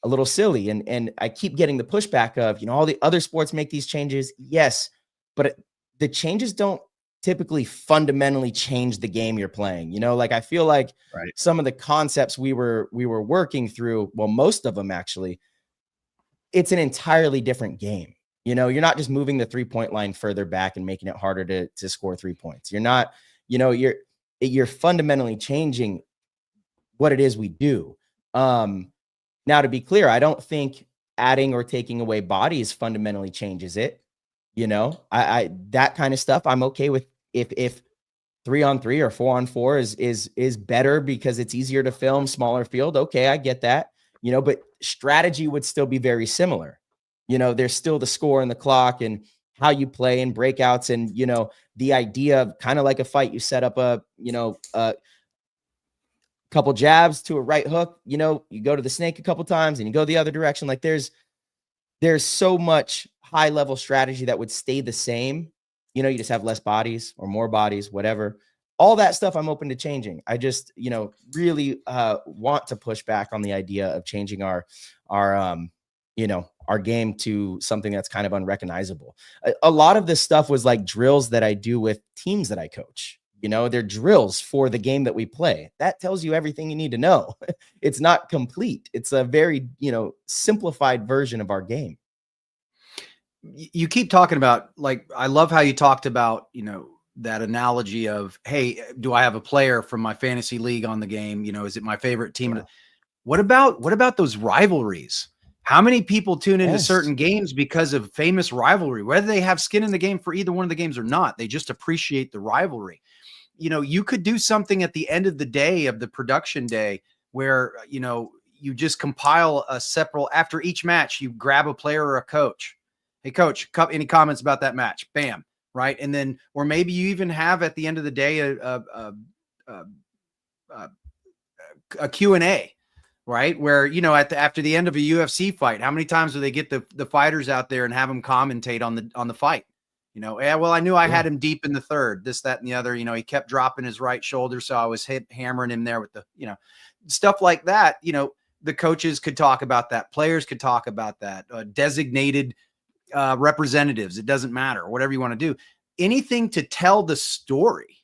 Speaker 6: a little silly. And I keep getting the pushback of, you know, all the other sports make these changes. Yes, but the changes don't typically fundamentally change the game you're playing. You know, like, I feel like some of the concepts we were working through, well, most of them actually, it's an entirely different game. You know, you're not just moving the 3-point line further back and making it harder to score 3 points. You're not, you know, you're fundamentally changing what it is we do. Now, to be clear, I don't think adding or taking away bodies fundamentally changes it. You know, I that kind of stuff I'm okay with. If 3-on-3 or 4-on-4 is better because it's easier to film, smaller field. Okay, I get that. You know, but strategy would still be very similar. You know, there's still the score and the clock and how you play and breakouts. And, you know, the idea of kind of like a fight, you set up a couple jabs to a right hook, you know, you go to the snake a couple times and you go the other direction. Like, there's so much high level strategy that would stay the same. You know, you just have less bodies or more bodies, whatever. All that stuff I'm open to changing. I just, you know, really want to push back on the idea of changing our game to something that's kind of unrecognizable. A lot of this stuff was like drills that I do with teams that I coach. You know, they're drills for the game that we play. That tells you everything you need to know. It's not complete. It's a very, you know, simplified version of our game.
Speaker 4: You keep talking about, like, I love how you talked about, you know, that analogy of, hey, do I have a player from my fantasy league on the game? You know, is it my favorite team? Yeah. What about those rivalries? How many people tune into certain games because of famous rivalry, whether they have skin in the game for either one of the games or not? They just appreciate the rivalry. You know, you could do something at the end of the day, of the production day, where, you know, you just compile a separate, after each match, you grab a player or a coach. Hey, coach, any comments about that match? Bam. Right. And then, or maybe you even have at the end of the day, a Q&A, right? Where, you know, after the end of a UFC fight, how many times do they get the fighters out there and have them commentate on the fight? You know, yeah, well, I knew I had him deep in the third, this, that, and the other. You know, he kept dropping his right shoulder, so I was hammering him there with the, you know, stuff like that. You know, the coaches could talk about that. Players could talk about that. Designated representatives, it doesn't matter, whatever you want to do, anything to tell the story.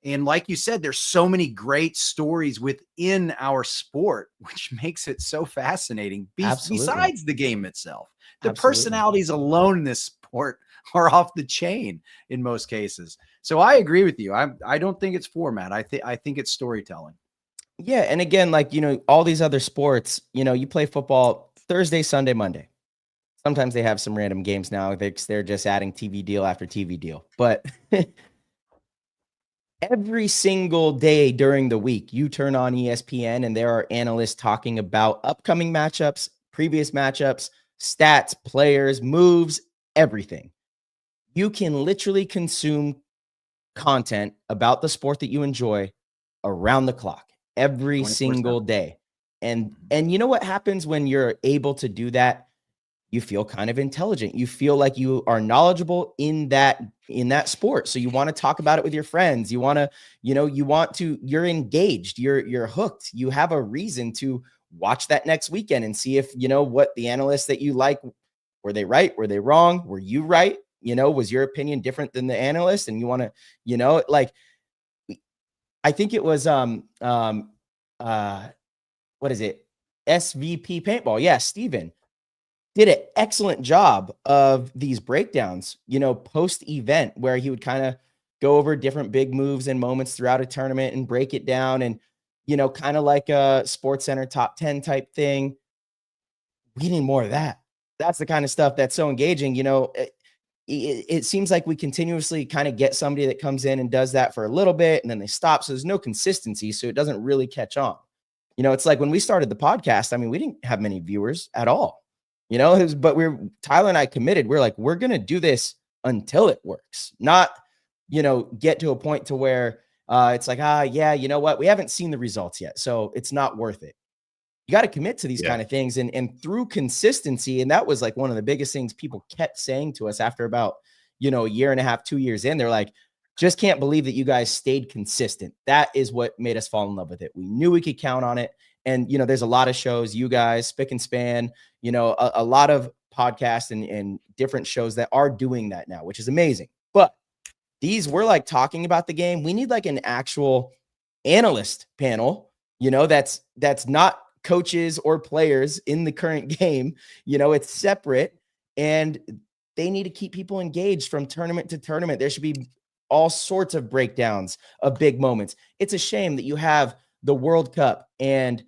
Speaker 4: And like you said, there's so many great stories within our sport, which makes it so fascinating. Besides the game itself, the personalities alone in this sport are off the chain in most cases. So I agree with you. I don't think it's format. I think it's storytelling.
Speaker 6: Yeah. And again, like, you know, all these other sports, you know, you play football Thursday, Sunday, Monday. Sometimes they have some random games now. They're just adding TV deal after TV deal. But every single day during the week, you turn on ESPN and there are analysts talking about upcoming matchups, previous matchups, stats, players, moves, everything. You can literally consume content about the sport that you enjoy around the clock every single day. And you know what happens when you're able to do that? You feel kind of intelligent. You feel like you are knowledgeable in that sport. So you want to talk about it with your friends. You want to, you know, you're engaged, you're hooked. You have a reason to watch that next weekend and see if, you know, what the analysts that you like, were they right? Were they wrong? Were you right? You know, was your opinion different than the analyst? And you want to, you know, like, I think it was, what is it? SVP Paintball. Yeah. Steven did an excellent job of these breakdowns, you know, post-event, where he would kind of go over different big moves and moments throughout a tournament and break it down, and, you know, kind of like a Sports Center top 10 type thing. We need more of that. That's the kind of stuff that's so engaging. You know, it seems like we continuously kind of get somebody that comes in and does that for a little bit and then they stop. So there's no consistency. So it doesn't really catch on. You know, it's like when we started the podcast, I mean, we didn't have many viewers at all, but Tyler and I committed. We're like, we're going to do this until it works, not, get to a point to where it's like, yeah, you know what? We haven't seen the results yet, so it's not worth it. You got to commit to these kind of things and through consistency. And that was like one of the biggest things people kept saying to us after about, a year and a half, 2 years in. They're like, just can't believe that you guys stayed consistent. That is what made us fall in love with it. We knew we could count on it. And, there's a lot of shows, you guys, Spick and Span, a lot of podcasts and different shows that are doing that now, which is amazing. But we're like talking about the game. We need like an actual analyst panel, that's not coaches or players in the current game. It's separate, and they need to keep people engaged from tournament to tournament. There should be all sorts of breakdowns of big moments. It's a shame that you have the World Cup and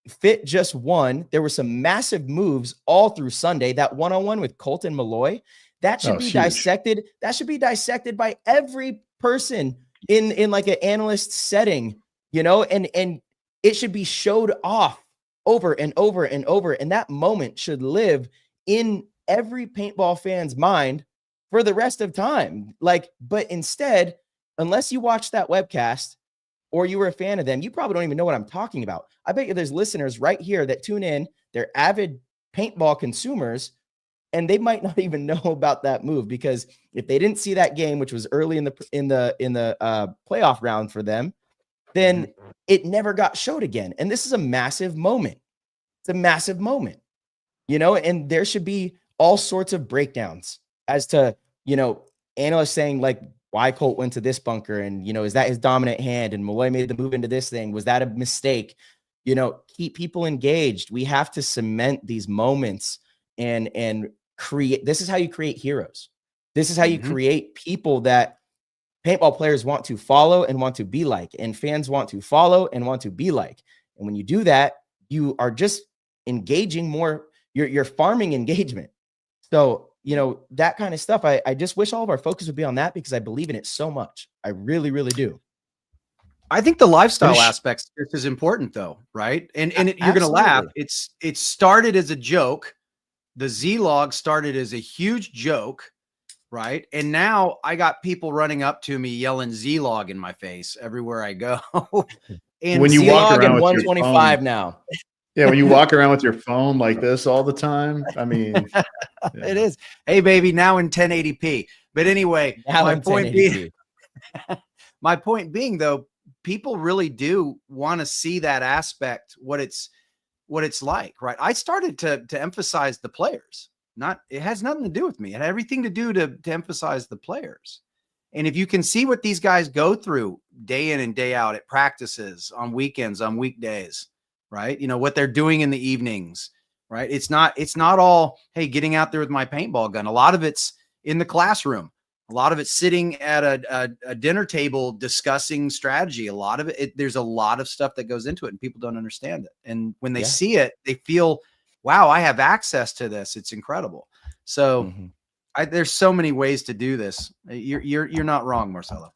Speaker 6: Fit just won. There were some massive moves all through Sunday. That one-on-one with Colton Malloy, that should be dissected. That should be dissected by every person in like an analyst setting, and it should be showed off over and over and over. And that moment should live in every paintball fan's mind for the rest of time. But instead, unless you watch that webcast or you were a fan of them, you probably don't even know what I'm talking about. I bet you there's listeners right here that tune in. They're avid paintball consumers, and they might not even know about that move, because if they didn't see that game, which was early in the playoff round for them, then it never got showed again. And this is a massive moment. It's a massive moment, and there should be all sorts of breakdowns as to, analysts saying like why Colt went to this bunker, and, is that his dominant hand, and Malloy made the move into this thing. Was that a mistake? Keep people engaged. We have to cement these moments and create. This is how you create heroes. This is how you create people that paintball players want to follow and want to be like, and fans want to follow and want to be like. And when you do that, you are just engaging more. You're farming engagement. So, that kind of stuff. I just wish all of our focus would be on that, because I believe in it so much. I really, really do.
Speaker 4: I think the lifestyle aspect is important, though, right? And you're going to laugh. It started as a joke. The Z-Log started as a huge joke, right? And now I got people running up to me yelling Z-Log in my face everywhere I go. And
Speaker 5: when you walk around with
Speaker 6: 125 now.
Speaker 5: Yeah, when you walk around with your phone like this all the time, I mean,
Speaker 4: it is. Hey, baby, now in 1080p. But anyway, my point being, though, people really do want to see that aspect, what it's like, right? I started to emphasize the players. It has nothing to do with me. It had everything to do to emphasize the players. And if you can see what these guys go through day in and day out at practices, on weekends, on weekdays, right? What they're doing in the evenings, right? It's not all, hey, getting out there with my paintball gun. A lot of it's in the classroom. A lot of it's sitting at a dinner table discussing strategy. A lot of it, there's a lot of stuff that goes into it, and people don't understand it. And when they see it, they feel, wow, I have access to this. It's incredible. So there's so many ways to do this. You're not wrong, Marcello.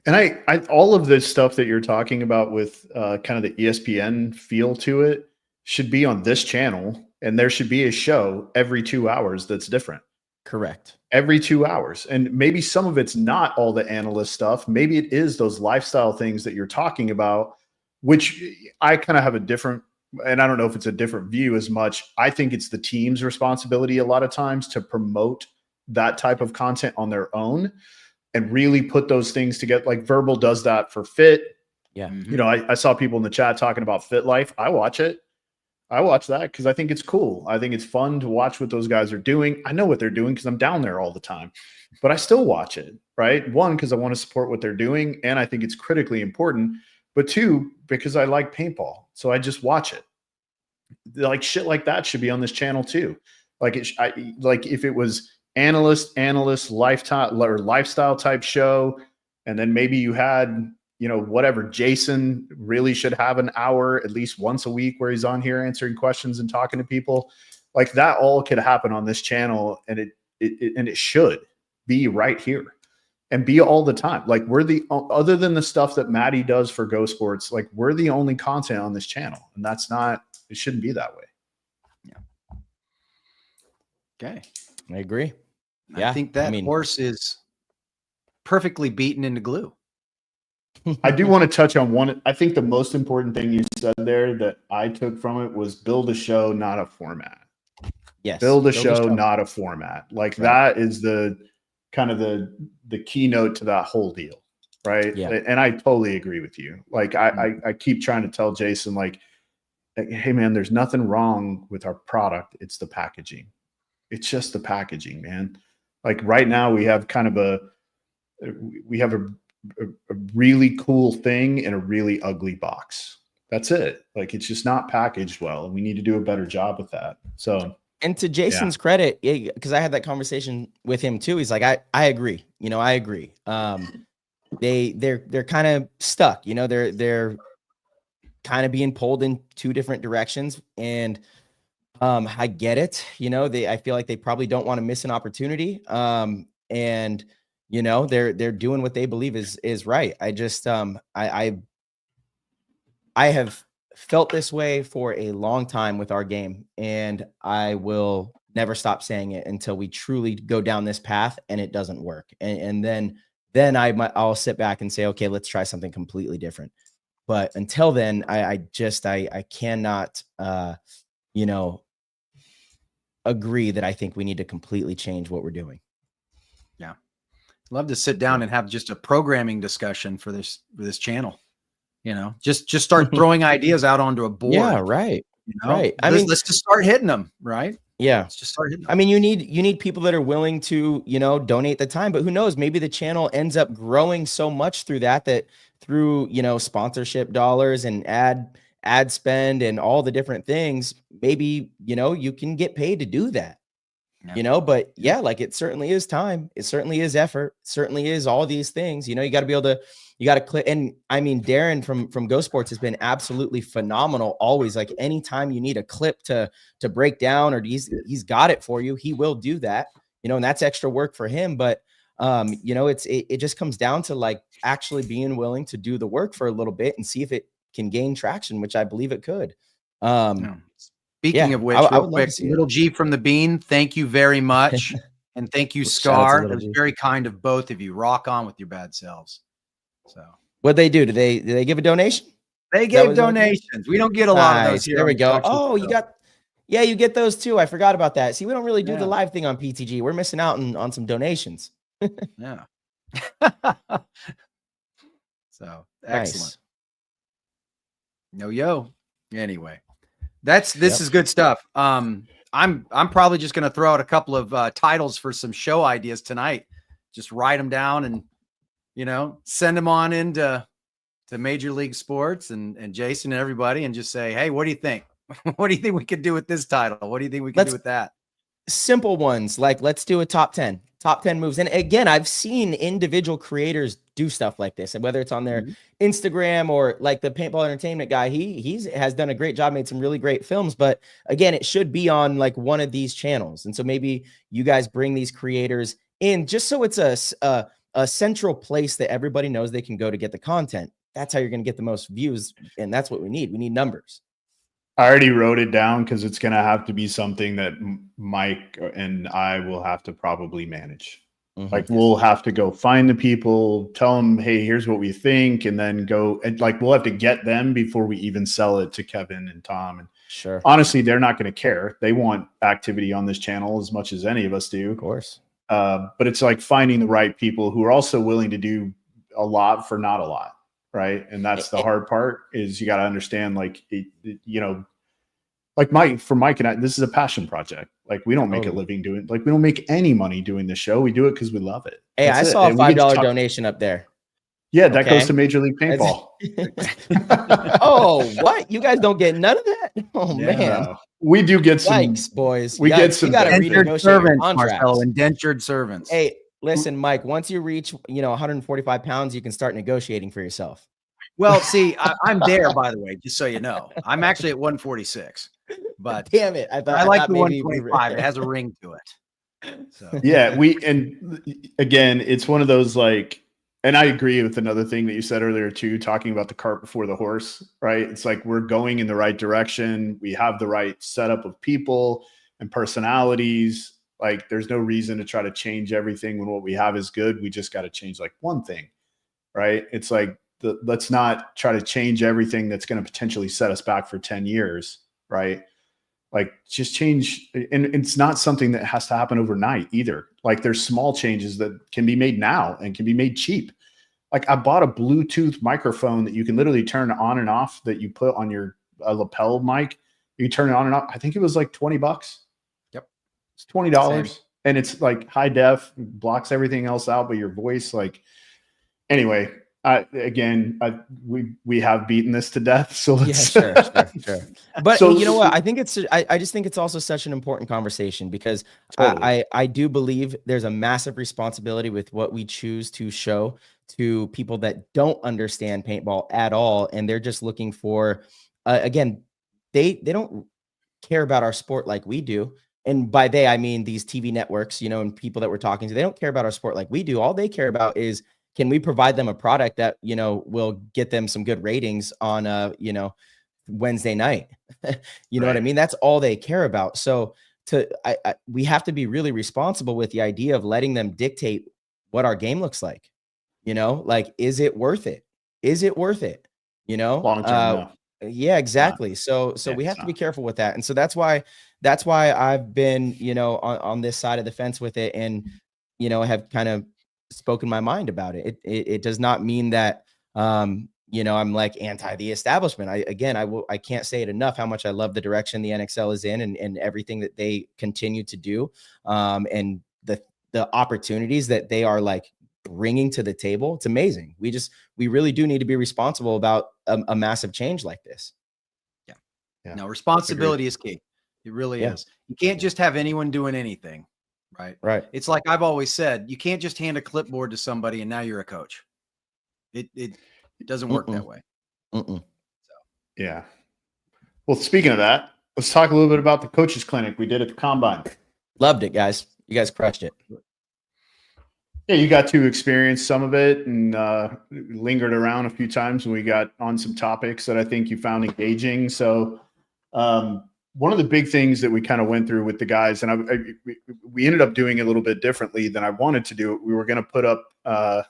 Speaker 5: And I all of this stuff that you're talking about with kind of the ESPN feel to it should be on this channel, and there should be a show every 2 hours that's different.
Speaker 6: Correct.
Speaker 5: Every 2 hours. And maybe some of it's not all the analyst stuff. Maybe it is those lifestyle things that you're talking about, which I kind of have a different, and I don't know if it's a different view as much. I think it's the team's responsibility a lot of times to promote that type of content on their own and really put those things together. Like Verbal does that for Fit.
Speaker 6: Yeah.
Speaker 5: I saw people in the chat talking about Fit Life. I watch it. I watch that because I think it's cool. I think it's fun to watch what those guys are doing. I know what they're doing because I'm down there all the time, but I still watch it, right? One, because I want to support what they're doing, and I think it's critically important. But two, because I like paintball, so I just watch it. Like shit like that should be on this channel too. Like if it was analyst lifetime or lifestyle type show, and then maybe you had, whatever, Jason really should have an hour at least once a week where he's on here answering questions and talking to people. Like that all could happen on this channel, and it should be right here. and be all the time. Like we're other than the stuff that Maddie does for Go Sports, like we're the only content on this channel, and it shouldn't be that way.
Speaker 4: Yeah. Okay.
Speaker 6: I agree.
Speaker 4: I think that horse is perfectly beaten into glue.
Speaker 5: I do want to touch on one. I think the most important thing you said there that I took from it was build a show, not a format.
Speaker 6: Yes.
Speaker 5: Build a show, not a format. Like that is the kind of the keynote to that whole deal. Right.
Speaker 6: Yeah.
Speaker 5: And I totally agree with you. Like I keep trying to tell Jason, like, hey man, there's nothing wrong with our product. It's the packaging. It's just the packaging, man. Like right now we have kind of a really cool thing in a really ugly box. That's it. Like it's just not packaged well, and we need to do a better job with that. So,
Speaker 6: and to Jason's credit, because I had that conversation with him too. He's like, I agree. You know, I agree. They're kind of stuck. You know, they're kind of being pulled in two different directions, and I get it. You know, I feel like they probably don't want to miss an opportunity. And you know, they're doing what they believe is right. I just I have felt this way for a long time with our game, and I will never stop saying it until we truly go down this path and it doesn't work. And then I'll sit back and say, okay, let's try something completely different. But until then, I cannot, you know, agree that I think we need to completely change what we're doing.
Speaker 4: Yeah. Love to sit down and have just a programming discussion for this channel. You know, just start throwing ideas out onto a board.
Speaker 6: Yeah, right.
Speaker 4: You know?
Speaker 6: Right.
Speaker 4: Let's just start hitting them, right?
Speaker 6: Yeah.
Speaker 4: Let's just start hitting them.
Speaker 6: I mean, you need people that are willing to, you know, donate the time, but who knows, maybe the channel ends up growing so much through through, you know, sponsorship dollars and ad spend and all the different things. Maybe, you know, you can get paid to do that. Yeah. You know, but yeah, like it certainly is time. It certainly is effort. It certainly is all these things. You know, you got to be able to, you got to click. And I mean, Darren from Go Sports has been absolutely phenomenal. Always, like anytime you need a clip to break down, or he's got it for you. He will do that. You know, and that's extra work for him. But you know, it just comes down to like actually being willing to do the work for a little bit and see if it can gain traction, which I believe it could.
Speaker 4: Speaking of which, real quick, Little G from the Bean, thank you very much. And thank you, Scar. It was very kind of both of you. Rock on with your bad selves. So
Speaker 6: what'd they do? Did they give a donation?
Speaker 4: They gave donations. We don't get a lot of those here.
Speaker 6: There we go. Oh, you get those too. I forgot about that. See, we don't really do the live thing on PTG. We're missing out on some donations.
Speaker 4: Yeah. So excellent. Nice. Yo. Anyway. This is good stuff. I'm probably just going to throw out a couple of titles for some show ideas tonight. Just write them down and, you know, send them on into Major League Sports and Jason and everybody, and just say, hey, what do you think? What do you think we could do with this title? What do you think we could do with that?
Speaker 6: Simple ones, like let's do a top 10 moves. And again, I've seen individual creators do stuff like this, and whether it's on their Instagram or like the Paintball Entertainment guy, he has done a great job, made some really great films. But again, it should be on like one of these channels. And so maybe you guys bring these creators in just so it's a central place that everybody knows they can go to get the content. That's how you're going to get the most views. And that's what we need. We need numbers.
Speaker 5: I already wrote it down because it's going to have to be something that Mike and I will have to probably manage. Like we'll have to go find the people, tell them, hey, here's what we think, and then go and like we'll have to get them before we even sell it to Kevin and Tom. And
Speaker 6: sure,
Speaker 5: honestly, they're not going to care. They want activity on this channel as much as any of us do,
Speaker 6: of course.
Speaker 5: But it's like finding the right people who are also willing to do a lot for not a lot. Right. And that's the hard part is you got to understand, like, you know, like for Mike and I, this is a passion project. Like we don't make a living doing, like we don't make any money doing this show. We do it because we love it.
Speaker 6: Hey, that's I saw a $5 donation up there.
Speaker 5: Yeah, that goes to Major League Paintball.
Speaker 6: Oh, what? You guys don't get none of that? Oh man.
Speaker 5: We do get some.
Speaker 6: Yikes, boys.
Speaker 5: We get some
Speaker 4: indentured servants, Marcello, indentured servants.
Speaker 6: Hey, listen, Mike, once you reach, 145 pounds, you can start negotiating for yourself.
Speaker 4: Well, see, I'm there, by the way, just so you know. I'm actually at 146. But
Speaker 6: damn it. I like the
Speaker 4: 125. It has a ring to it. So
Speaker 5: Yeah, and again, it's one of those like, and I agree with another thing that you said earlier too, talking about the cart before the horse, right? It's like we're going in the right direction. We have the right setup of people and personalities. Like there's no reason to try to change everything when what we have is good. We just got to change like one thing, right? It's like let's not try to change everything that's going to potentially set us back for 10 years, right? Like just change, and it's not something that has to happen overnight either. Like there's small changes that can be made now and can be made cheap. Like I bought a Bluetooth microphone that you can literally turn on and off, that you put on your lapel mic. You turn it on and off. I think it was like $20.
Speaker 4: Yep.
Speaker 5: It's $20.
Speaker 4: Same.
Speaker 5: And it's like high def, blocks everything else out, but your voice, like, anyway, we have beaten this to death. So let's
Speaker 6: sure. But
Speaker 5: so,
Speaker 6: you know what? I think I just think it's also such an important conversation because
Speaker 5: totally.
Speaker 6: I do believe there's a massive responsibility with what we choose to show to people that don't understand paintball at all. And they're just looking for, again, they don't care about our sport like we do. And by they, I mean these TV networks, you know, and people that we're talking to, they don't care about our sport like we do. All they care about is, can we provide them a product that, you know, will get them some good ratings on, you know, Wednesday night? You know what I mean? That's all they care about. So we have to be really responsible with the idea of letting them dictate what our game looks like. You know, like, is it worth it? Is it worth it? You know,
Speaker 5: long term, no.
Speaker 6: Yeah, exactly. So we have to be careful with that. And so that's why I've been, you know, on this side of the fence with it, and, you know, have kind of spoken my mind about it. It does not mean that, you know, I'm like anti the establishment. I can't say it enough how much I love the direction the NXL is in, and everything that they continue to do, and the opportunities that they are like bringing to the table. It's amazing. We really do need to be responsible about a massive change like this.
Speaker 4: Yeah. No, responsibility is key. It really is. You can't just have anyone doing anything. Right. It's like I've always said, you can't just hand a clipboard to somebody and now you're a coach. It doesn't work that way. So.
Speaker 5: Yeah. Well, speaking of that, let's talk a little bit about the coaches clinic we did at the Combine.
Speaker 6: Loved it, guys. You guys crushed it.
Speaker 5: Yeah, you got to experience some of it, and lingered around a few times when we got on some topics that I think you found engaging. So one of the big things that we kind of went through with the guys, and we ended up doing it a little bit differently than I wanted to do it. We were going to put up my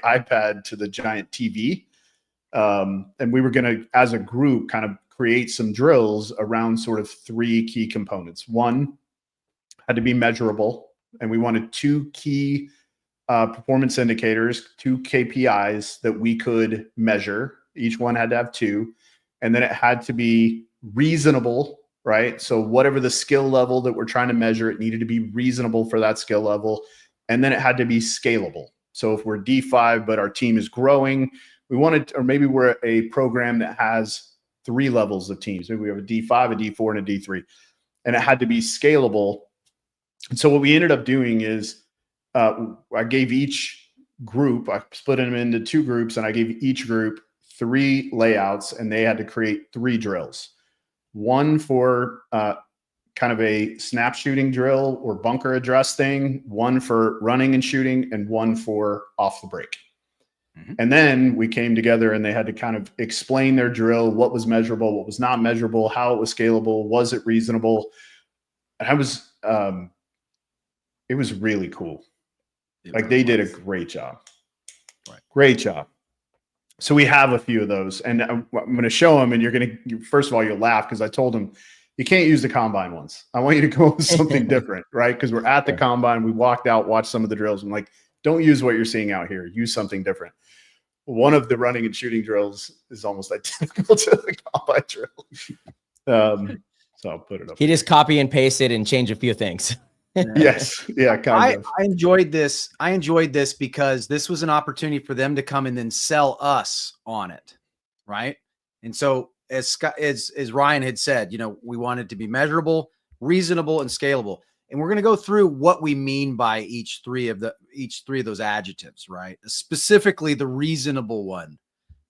Speaker 5: iPad to the giant TV, and we were going to, as a group, kind of create some drills around sort of three key components. One had to be measurable, and we wanted two key performance indicators, two KPIs that we could measure. Each one had to have two, and then it had to be reasonable, right? So whatever the skill level that we're trying to measure, it needed to be reasonable for that skill level. And then it had to be scalable. So if we're D5, but our team is growing, we wanted, or maybe we're a program that has 3 levels of teams. Maybe we have a D5, a D4, and a D3, and it had to be scalable. And so what we ended up doing is I gave each group, I split them into 2 groups, and I gave each group 3 layouts, and they had to create 3 drills. One for kind of a snap shooting drill or bunker address thing, one for running and shooting, and one for off the break. Mm-hmm. And then we came together and they had to kind of explain their drill, what was measurable, what was not measurable, how it was scalable, was it reasonable? And it was really cool. Like they did a great job. Right. Great job. So we have a few of those, and I'm going to show them, and first of all, you'll laugh because I told them you can't use the Combine ones. I want you to go with something different, right? Because we're at the Combine. We walked out, watched some of the drills. I'm like, don't use what you're seeing out here. Use something different. One of the running and shooting drills is almost identical to the Combine drill. So I'll put it up.
Speaker 6: He just copy and paste it and change a few things.
Speaker 5: Yes. Yeah. Kind of.
Speaker 4: I enjoyed this. I enjoyed this because this was an opportunity for them to come and then sell us on it. Right. And so as Ryan had said, we want it to be measurable, reasonable, and scalable. And we're going to go through what we mean by each three of those adjectives, right? Specifically the reasonable one.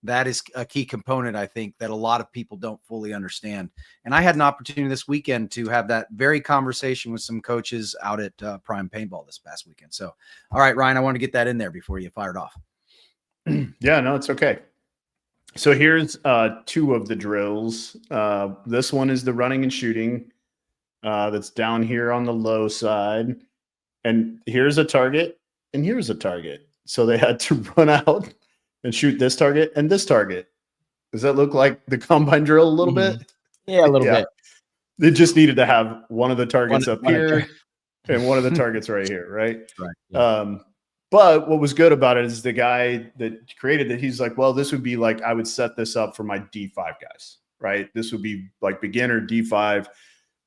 Speaker 4: That is a key component, I think, that a lot of people don't fully understand. And I had an opportunity this weekend to have that very conversation with some coaches out at Prime Paintball this past weekend. So, all right, Ryan, I want to get that in there before you fired off.
Speaker 5: Yeah, no, it's okay. So here's 2 of the drills. This one is the running and shooting. That's down here on the low side. And here's a target, and here's a target. So they had to run out and shoot this target and this target. Does that look like the combine drill a little bit?
Speaker 6: Yeah, a little bit.
Speaker 5: They just needed to have one of the targets up here and one of the targets right here, right?
Speaker 6: Right. Yeah.
Speaker 5: But what was good about it is the guy that created it, he's like, well, this would be like, I would set this up for my D5 guys, right? This would be like beginner D5.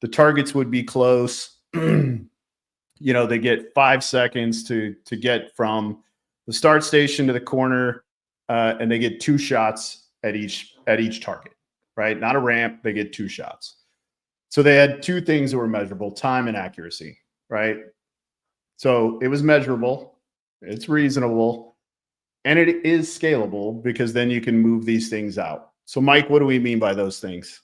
Speaker 5: The targets would be close. You know, they get 5 seconds to get from the start station to the corner, and they get 2 shots at each target, right? Not a ramp, they get 2 shots. So they had 2 things that were measurable: time and accuracy, right? So it was measurable, it's reasonable, and it is scalable, because then you can move these things out. So Mike, what do we mean by those things?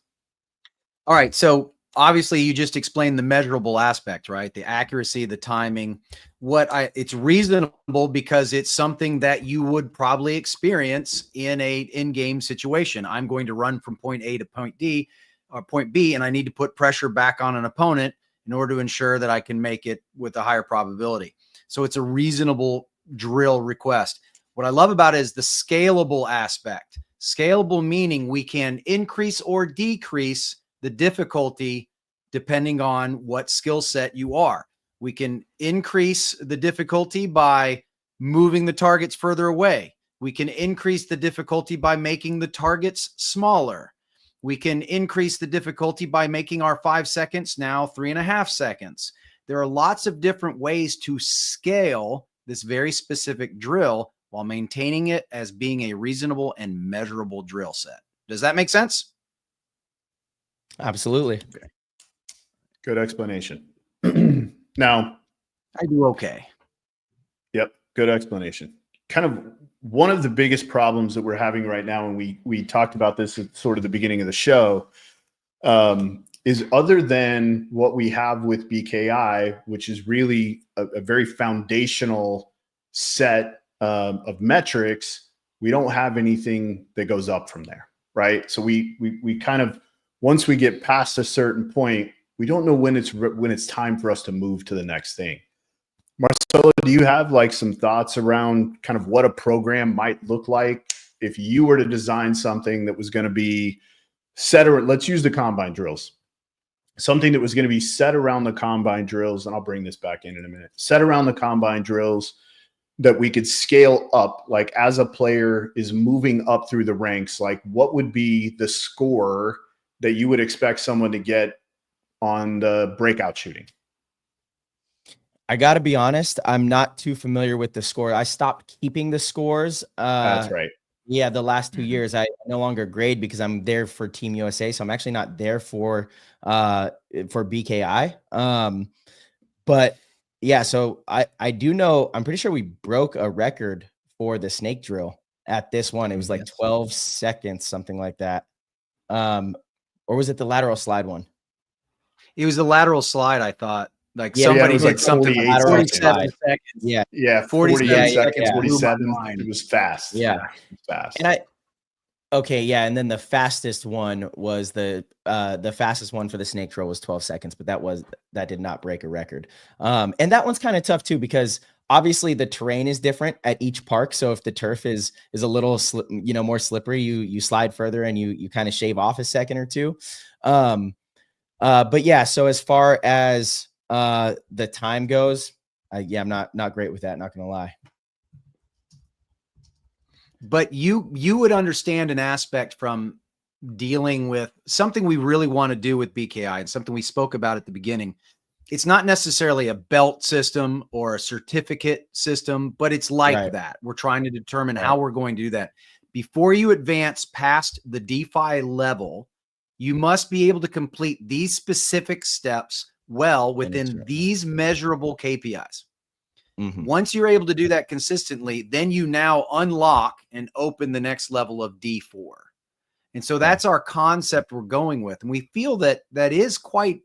Speaker 4: All right. So obviously you just explained the measurable aspect, right? The accuracy, the timing. It's reasonable because it's something that you would probably experience in a in-game situation. I'm going to run from point A to point D or point B, and I need to put pressure back on an opponent in order to ensure that I can make it with a higher probability. So it's a reasonable drill request. What I love about it is the scalable aspect. Scalable meaning we can increase or decrease the difficulty depending on what skill set you are. We can increase the difficulty by moving the targets further away. We can increase the difficulty by making the targets smaller. We can increase the difficulty by making our 5 seconds now 3.5 seconds. There are lots of different ways to scale this very specific drill while maintaining it as being a reasonable and measurable drill set. Does that make sense?
Speaker 6: Absolutely.
Speaker 5: Okay. Good explanation. Now,
Speaker 4: I do okay.
Speaker 5: Yep, good explanation. Kind of one of the biggest problems that we're having right now, and we talked about this at sort of the beginning of the show, is other than what we have with BKi, which is really a very foundational set of metrics, we don't have anything that goes up from there, right? So we kind of, once we get past a certain point, we don't know when it's time for us to move to the next thing. Marcello, do you have like some thoughts around kind of what a program might look like if you were to design something that was going to be set, or let's use the combine drills, something that was going to be set around the combine drills, and I'll bring this back in a minute, set around the combine drills that we could scale up, like as a player is moving up through the ranks, like what would be the score that you would expect someone to get on the breakout shooting?
Speaker 6: I got to be honest, I'm not too familiar with the score. I stopped keeping the scores.
Speaker 5: That's right.
Speaker 6: Yeah, the last 2 years I no longer grade because I'm there for Team USA, so I'm actually not there for BKi. But yeah, so I do know, I'm pretty sure we broke a record for the snake drill at this one. It was like 12 seconds, something like that. Or was it the lateral slide one?
Speaker 4: It was the lateral slide, I thought. Like
Speaker 6: Yeah,
Speaker 4: somebody
Speaker 5: it was
Speaker 4: did
Speaker 5: like
Speaker 4: something
Speaker 5: 48
Speaker 4: 47 seconds.
Speaker 6: Yeah.
Speaker 5: Yeah,
Speaker 4: 47
Speaker 5: seconds,
Speaker 4: yeah.
Speaker 5: 47. It was fast.
Speaker 6: Yeah.
Speaker 5: It was fast.
Speaker 6: And okay, yeah, and then the fastest one was the fastest one for the snake drill was 12 seconds, but that did not break a record. And that one's kind of tough too, because obviously the terrain is different at each park. So if the turf is a little more slippery, you slide further and you kind of shave off a second or two. But yeah, so as far as the time goes, yeah, I'm not great with that, not gonna lie.
Speaker 4: But you would understand an aspect from dealing with something we really want to do with BKi, and something we spoke about at the beginning. It's not necessarily a belt system or a certificate system, but it's like that. We're trying to determine how we're going to do that. Before you advance past the DeFi level, you must be able to complete these specific steps well within these measurable KPIs. Once you're able to do that consistently, then you now unlock and open the next level of D4. And so that's our concept we're going with. And we feel that that is quite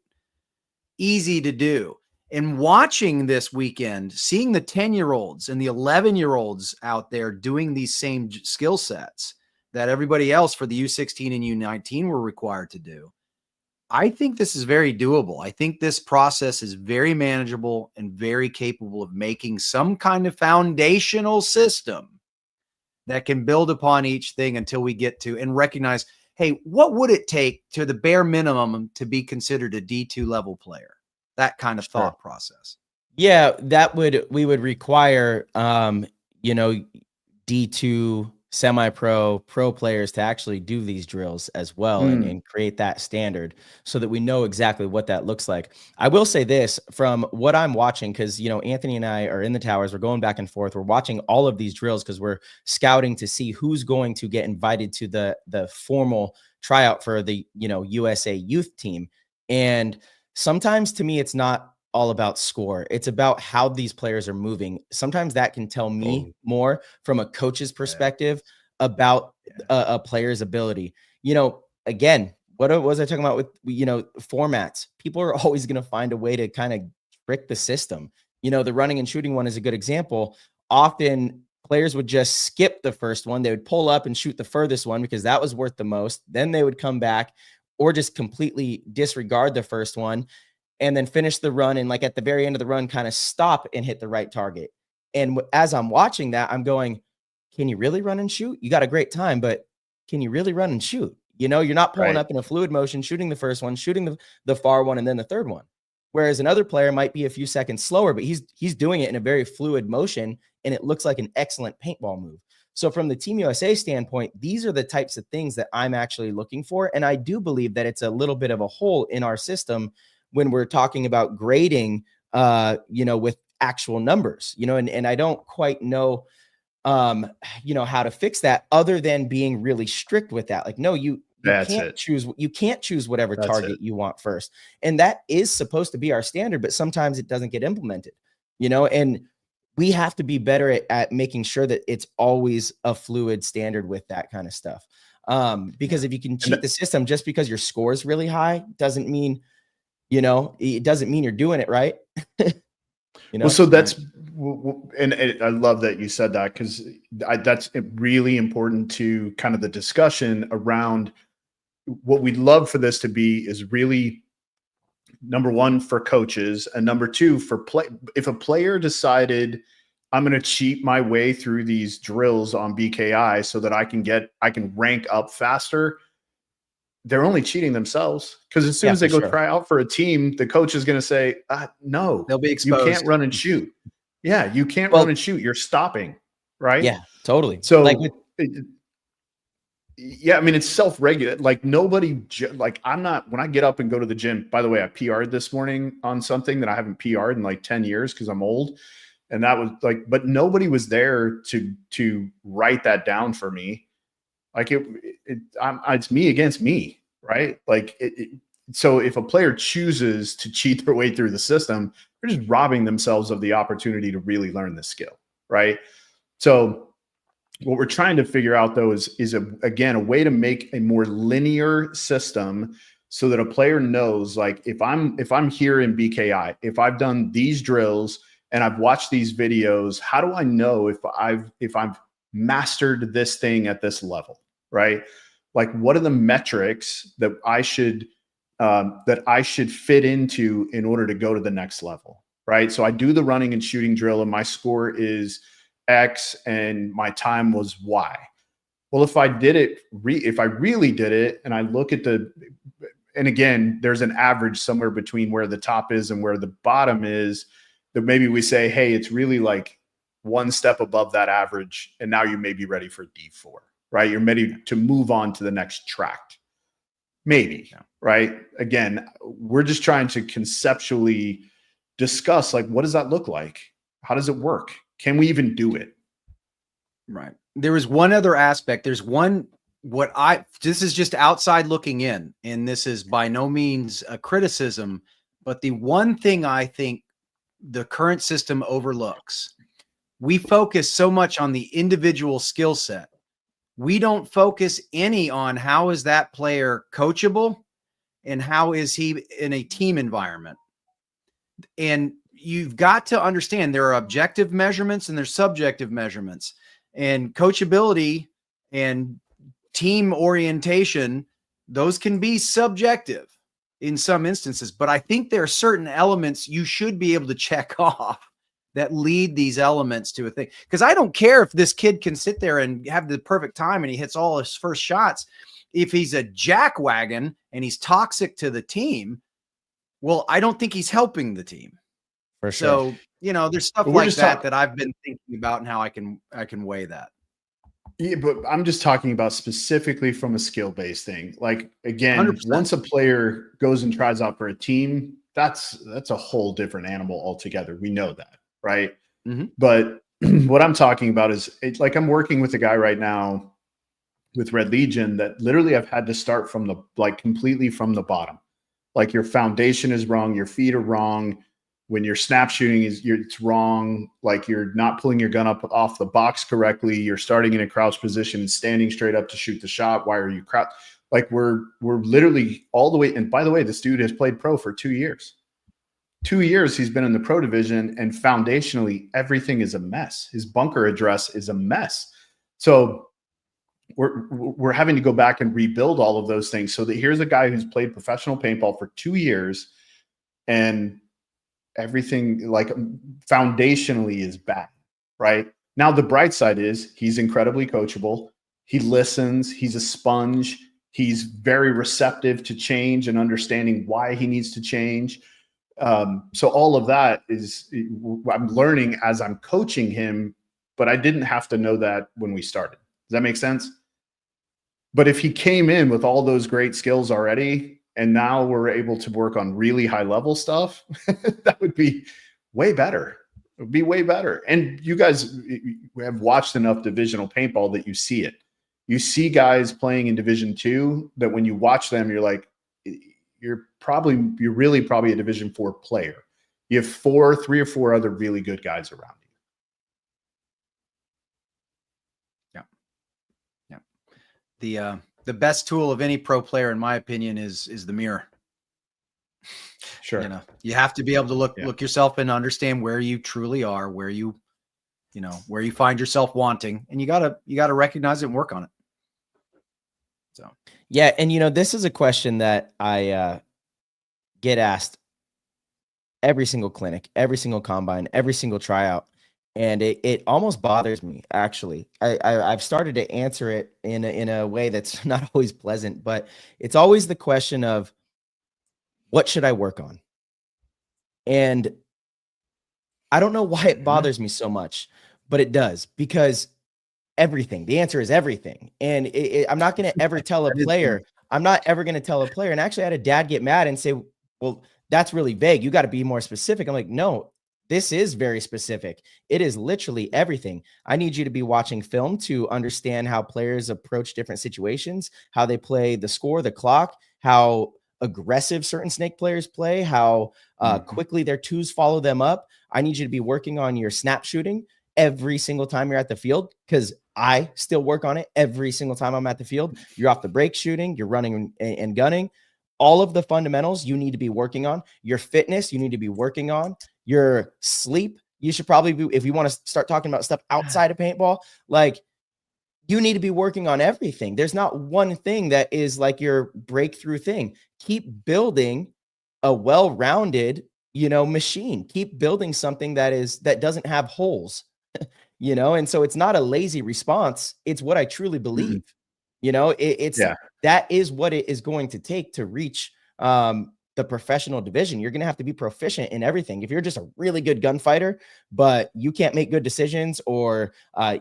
Speaker 4: easy to do. And watching this weekend, seeing the 10-year-olds and the 11-year-olds out there doing these same skill sets that everybody else for the U16 and U19 were required to do, I think this is very doable. I think this process is very manageable and very capable of making some kind of foundational system that can build upon each thing until we get to and recognize, hey, what would it take to the bare minimum to be considered a D2 level player? That kind of thought process.
Speaker 6: Yeah, we would require, D2 semi-pro, pro players to actually do these drills as well and create that standard so that we know exactly what that looks like. I will say this from what I'm watching, because, Anthony and I are in the towers. We're going back and forth. We're watching all of these drills because we're scouting to see who's going to get invited to the formal tryout for the, USA youth team. And sometimes to me, it's not all about score. It's about how these players are moving. Sometimes that can tell me more from a coach's perspective about a player's ability. Again, what was I talking about with, formats? People are always going to find a way to kind of trick the system. The running and shooting one is a good example. Often players would just skip the first one. They would pull up and shoot the furthest one because that was worth the most. Then they would come back or just completely disregard the first one and then finish the run. And like at the very end of the run, kind of stop and hit the right target. And as I'm watching that, I'm going, can you really run and shoot? You got a great time, but can you really run and shoot? You're not pulling up in a fluid motion, shooting the first one, shooting the far one, and then the third one. Whereas another player might be a few seconds slower, but he's doing it in a very fluid motion, and it looks like an excellent paintball move. So from the Team USA standpoint, these are the types of things that I'm actually looking for. And I do believe that it's a little bit of a hole in our system when we're talking about grading, with actual numbers, and I don't quite know, how to fix that other than being really strict with that. Like, no, you can't choose whatever target you want first. And that is supposed to be our standard, but sometimes it doesn't get implemented, and we have to be better at making sure that it's always a fluid standard with that kind of stuff. Because if you can cheat the system just because your score is really high, doesn't mean, it doesn't mean you're doing it right.
Speaker 5: Well, so that's, and I love that you said that, because that's really important to kind of the discussion around what we'd love for this to be is really, number one, for coaches, and number two, for if a player decided, I'm going to cheat my way through these drills on BKi so that I can rank up faster, they're only cheating themselves, because as soon as they go try out for a team, the coach is going to say, no,
Speaker 4: they'll be exposed.
Speaker 5: You can't run and shoot. Yeah, you can't run and shoot. You're stopping, right?
Speaker 6: Yeah, totally.
Speaker 5: So, yeah, I mean, it's self-regulated. Like nobody, I'm not, when I get up and go to the gym, by the way, I PR'd this morning on something that I haven't PR'd in like 10 years because I'm old. And that was but nobody was there to write that down for me. Like it's me against me, right? Like so if a player chooses to cheat their way through the system, they're just robbing themselves of the opportunity to really learn the skill, right? So what we're trying to figure out though is again a way to make a more linear system so that a player knows, like if I'm here in BKi, if I've done these drills and I've watched these videos, how do I know if I've mastered this thing at this level, right? Like what are the metrics that I should fit into in order to go to the next level, right? So I do the running and shooting drill and my score is X and my time was Y. Well, if I really did it and I look at and again, there's an average somewhere between where the top is and where the bottom is, that maybe we say, hey, it's really like one step above that average. And now you may be ready for D4, right? You're ready to move on to the next track. Maybe, right? Again, we're just trying to conceptually discuss, like, what does that look like? How does it work? Can we even do it?
Speaker 4: Right. There is one other aspect. This is just outside looking in, and this is by no means a criticism, but the one thing I think the current system overlooks. We focus so much on the individual skill set. We don't focus any on how is that player coachable and how is he in a team environment. And you've got to understand there are objective measurements and there's subjective measurements, and coachability and team orientation, those can be subjective in some instances, but I think there are certain elements you should be able to check off that lead these elements to a thing. Because I don't care if this kid can sit there and have the perfect time and he hits all his first shots. If he's a jackwagon and he's toxic to the team, well, I don't think he's helping the team.
Speaker 6: For sure.
Speaker 4: So, you know, there's stuff like that that I've been thinking about and how I can weigh that.
Speaker 5: Yeah, but I'm just talking about specifically from a skill-based thing. Like, again,
Speaker 4: 100%.
Speaker 5: Once a player goes and tries out for a team, that's a whole different animal altogether. We know that, right?
Speaker 4: Mm-hmm.
Speaker 5: But what I'm talking about is, like, I'm working with a guy right now with Red Legion that literally I've had to start from completely from the bottom. Like, your foundation is wrong, your feet are wrong. When you're snap shooting, it's wrong. Like, you're not pulling your gun up off the box correctly. You're starting in a crouch position and standing straight up to shoot the shot. Why are you crouch? Like, we're literally all the way. And by the way, this dude has played pro for 2 years. 2 years he's been in the pro division, and foundationally everything is a mess. His bunker address is a mess. So we're having to go back and rebuild all of those things. So that here's a guy who's played professional paintball for 2 years, and everything like foundationally is bad, right? Now, the bright side is he's incredibly coachable. He listens. He's a sponge. He's very receptive to change and understanding why he needs to change. So all of that is I'm learning as I'm coaching him, but I didn't have to know that when we started. Does that make sense? But if he came in with all those great skills already, and now we're able to work on really high level stuff, that would be way better. It would be way better. And you guys have watched enough divisional paintball that you see it. You see guys playing in Division 2 that when you watch them, you're like, you're really probably a Division 4 player. You have 3 or 4 other really good guys around you.
Speaker 4: Yeah. The best tool of any pro player, in my opinion, is the mirror.
Speaker 5: Sure.
Speaker 4: You know, you have to be able to look yourself and understand where you truly are, where you find yourself wanting, and you gotta recognize it and work on it. So,
Speaker 6: yeah. And, this is a question that I get asked every single clinic, every single combine, every single tryout. And it almost bothers me, actually. I've started to answer it in a way that's not always pleasant, but it's always the question of, what should I work on? And I don't know why it bothers me so much, but it does, because everything, the answer is everything. And I'm not going to ever tell a player, and actually I had a dad get mad and say, well, that's really vague. You got to be more specific. I'm like, no, this is very specific. It is literally everything. I need you to be watching film to understand how players approach different situations, how they play the score, the clock, how aggressive certain snake players play, how quickly their twos follow them up. I need you to be working on your snap shooting every single time you're at the field, because I still work on it every single time I'm at the field. You're off the break shooting, you're running and gunning. All of the fundamentals you need to be working on. Your fitness, you need to be working on. Your sleep, you should probably be, if you want to start talking about stuff outside of paintball, like, you need to be working on everything. There's not one thing that is like your breakthrough thing. Keep building a well-rounded, machine. Keep building something that doesn't have holes, and so it's not a lazy response. It's what I truly believe. That is what it is going to take to reach the professional division. You're going to have to be proficient in everything. If you're just a really good gunfighter, but you can't make good decisions, or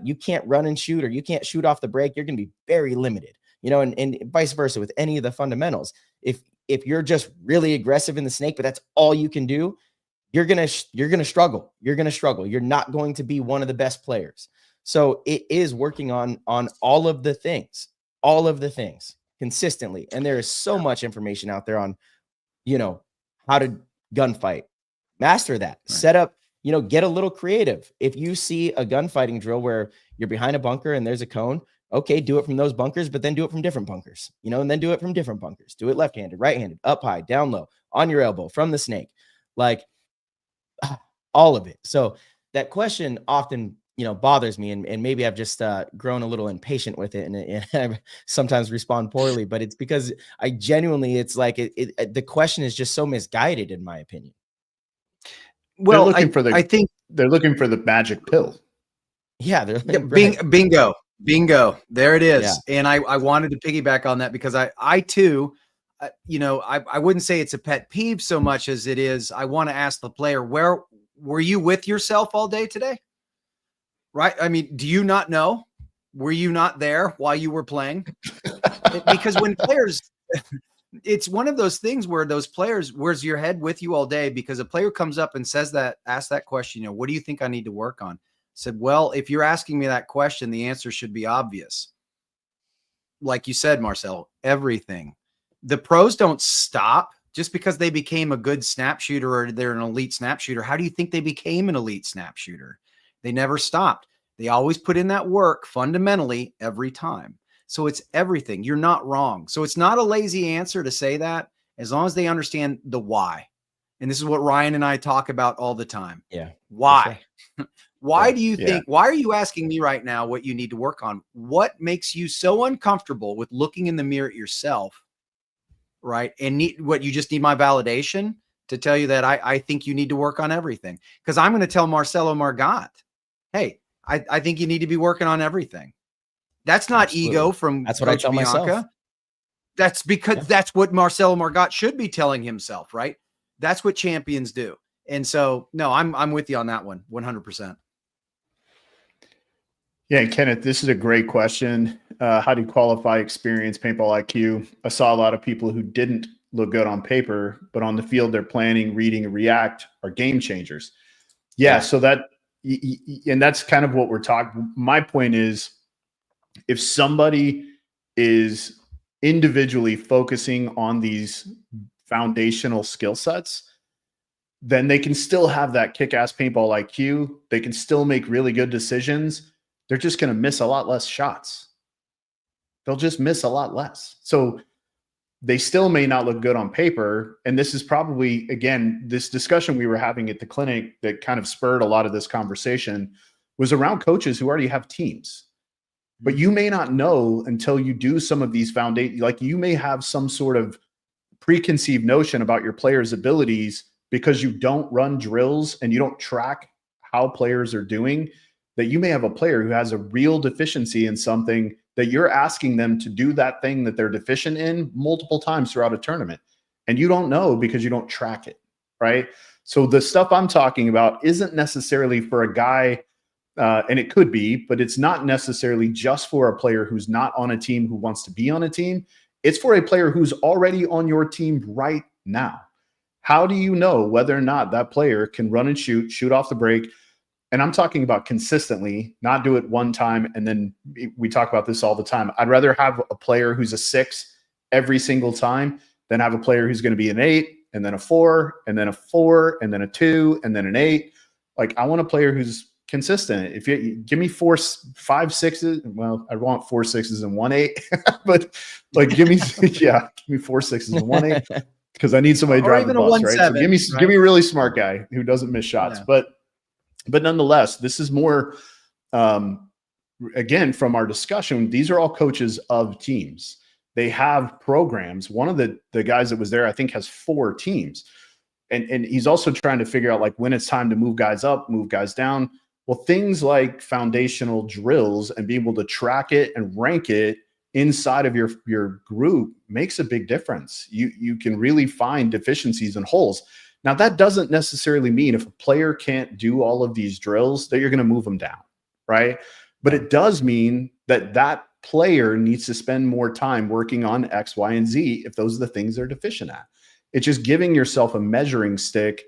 Speaker 6: you can't run and shoot, or you can't shoot off the break, you're going to be very limited, and vice versa with any of the fundamentals. If you're just really aggressive in the snake, but that's all you can do, you're going to struggle. You're going to struggle. You're not going to be one of the best players. So it is working on all of the things consistently. And there is so much information out there on, how to gunfight, Master that.
Speaker 4: Right.
Speaker 6: Set up, get a little creative. If you see a gunfighting drill where you're behind a bunker and there's a cone, okay, do it from those bunkers, but then do it from different bunkers, and then do it from different bunkers. Do it left-handed, right-handed, up high, down low, on your elbow, from the snake, like all of it. So that question often, bothers me, and maybe I've just grown a little impatient with it, and I sometimes respond poorly, but it's because I genuinely, it's like the question is just so misguided, in my opinion.
Speaker 4: Well,
Speaker 5: I think they're looking for the magic pill.
Speaker 6: Yeah, they're
Speaker 4: bingo. There it is.
Speaker 6: Yeah.
Speaker 4: And I wanted to piggyback on that because I too, I wouldn't say it's a pet peeve so much as it is, I want to ask the player, where were you with yourself all day today? Right? I mean, do you not know? Were you not there while you were playing? Because when players, it's one of those things where those players, where's your head with you all day? Because a player comes up and says that, asks that question, what do you think I need to work on? Said, well, if you're asking me that question, the answer should be obvious. Like you said, Marcello, everything. The pros don't stop just because they became a good snap shooter or they're an elite snap shooter. How do you think they became an elite snap shooter? They never stopped. They always put in that work fundamentally every time. So it's everything. You're not wrong. So it's not a lazy answer to say that, as long as they understand the why. And this is what Ryan and I talk about all the time.
Speaker 6: Yeah.
Speaker 4: Why?
Speaker 6: Sure.
Speaker 4: Why do you think, why are you asking me right now what you need to work on? What makes you so uncomfortable with looking in the mirror at yourself, right? And what you just need my validation to tell you that I think you need to work on everything. Because I'm going to tell Marcello Margott, hey, I think you need to be working on everything. That's not ego from
Speaker 6: that's what Coach I tell Bianca. Myself.
Speaker 4: That's because that's what Marcello Margott should be telling himself, right? That's what champions do. And so, no, I'm with you on that one, 100%.
Speaker 5: Yeah, and Kenneth, this is a great question. How do you qualify experience, paintball IQ? I saw a lot of people who didn't look good on paper, but on the field, they're planning, reading, and react are game changers. Yeah. So and that's kind of what we're talking. My point is, if somebody is individually focusing on these foundational skill sets, then they can still have that kick-ass paintball IQ. They can still make really good decisions. They're just going to miss a lot less shots. They'll just miss a lot less. So they still may not look good on paper. And this is probably, again, this discussion we were having at the clinic that kind of spurred a lot of this conversation was around coaches who already have teams. But you may not know until you do some of these foundations. Like, you may have some sort of preconceived notion about your players' abilities because you don't run drills and you don't track how players are doing, that you may have a player who has a real deficiency in something that you're asking them to do that thing that they're deficient in multiple times throughout a tournament. And you don't know because you don't track it, right? So the stuff I'm talking about isn't necessarily for a guy, and it could be, but it's not necessarily just for a player who's not on a team who wants to be on a team. It's for a player who's already on your team right now. How do you know whether or not that player can run and shoot off the break? And I'm talking about consistently, not do it one time. And then we talk about this all the time. I'd rather have a player who's a 6 every single time than have a player who's going to be an 8 and then a 4 and then a 4 and then a 2 and then an 8. Like, I want a player who's consistent. If you give me 4, 5 6s, well, I want 4 6s and 1 8, but like, give me 4 6s and 1 8 because I need somebody to drive the bus, right? So give me a really smart guy who doesn't miss shots.
Speaker 4: Yeah.
Speaker 5: But nonetheless, this is more, again, from our discussion, these are all coaches of teams. They have programs. One of the guys that was there, I think, has 4 teams. And he's also trying to figure out, like, when it's time to move guys up, move guys down. Well, things like foundational drills and be able to track it and rank it inside of your group makes a big difference. You can really find deficiencies and holes. Now, that doesn't necessarily mean if a player can't do all of these drills that you're going to move them down, right? But it does mean that that player needs to spend more time working on X, Y, and Z if those are the things they're deficient at. It's just giving yourself a measuring stick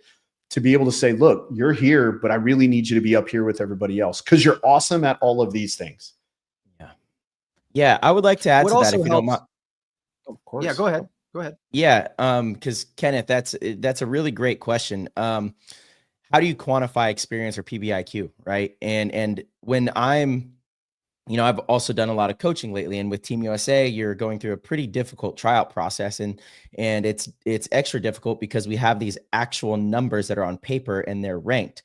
Speaker 5: to be able to say, look, you're here, but I really need you to be up here with everybody else because you're awesome at all of these things.
Speaker 6: Yeah. Yeah, I would like to add to that, if you don't mind.
Speaker 5: Of course.
Speaker 4: Yeah, go ahead. Go ahead.
Speaker 6: Yeah. Because Kenneth, that's a really great question. How do you quantify experience or PBIQ, right? And when I'm, I've also done a lot of coaching lately, and with Team USA, you're going through a pretty difficult tryout process, and it's extra difficult because we have these actual numbers that are on paper and they're ranked.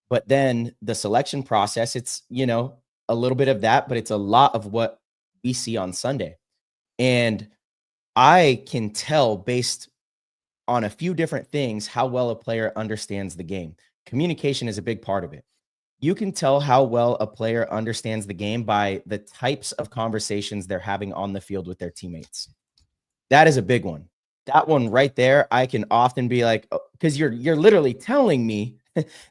Speaker 6: But then the selection process, it's, a little bit of that, but it's a lot of what we see on Sunday. And I can tell based on a few different things how well a player understands the game. Communication is a big part of it. You can tell how well a player understands the game by the types of conversations they're having on the field with their teammates. That is a big one. That one right there, I can often be like, because you're literally telling me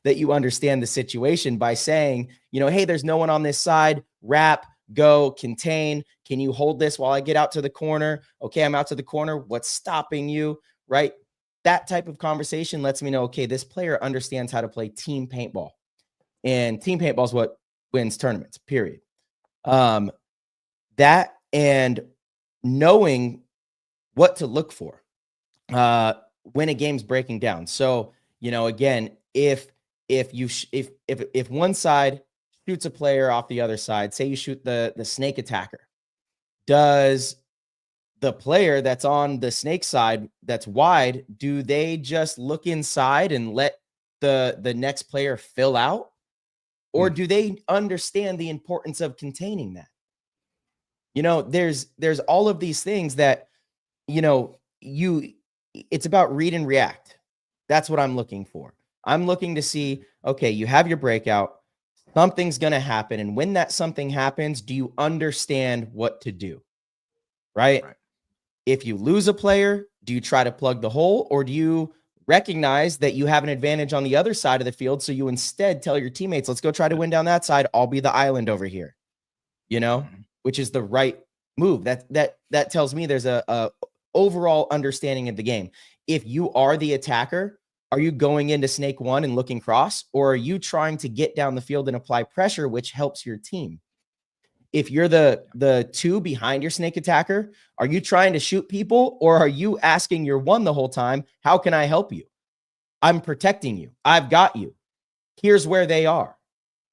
Speaker 6: that you understand the situation by saying, hey, there's no one on this side, wrap, go, contain. Can you hold this while I get out to the corner? Okay, I'm out to the corner. What's stopping you? Right? That type of conversation lets me know, okay, this player understands how to play team paintball. And team paintball is what wins tournaments, period. That and knowing what to look for when a game's breaking down. So, again, if one side shoots a player off the other side, say you shoot the snake attacker, does the player that's on the snake side that's wide, do they just look inside and let the next player fill out? Or do they understand the importance of containing that? There's all of these things that, it's about read and react. That's what I'm looking for. I'm looking to see, okay, you have your breakout, something's going to happen. And when that something happens, do you understand what to do? Right? If you lose a player, do you try to plug the hole, or do you recognize that you have an advantage on the other side of the field? So you instead tell your teammates, let's go try to win down that side. I'll be the island over here, which is the right move. That tells me there's a overall understanding of the game. If you are the attacker, are you going into snake one and looking cross, or are you trying to get down the field and apply pressure, which helps your team? If you're the two behind your snake attacker, are you trying to shoot people, or are you asking your one the whole time, how can I help you? I'm protecting you. I've got you. Here's where they are.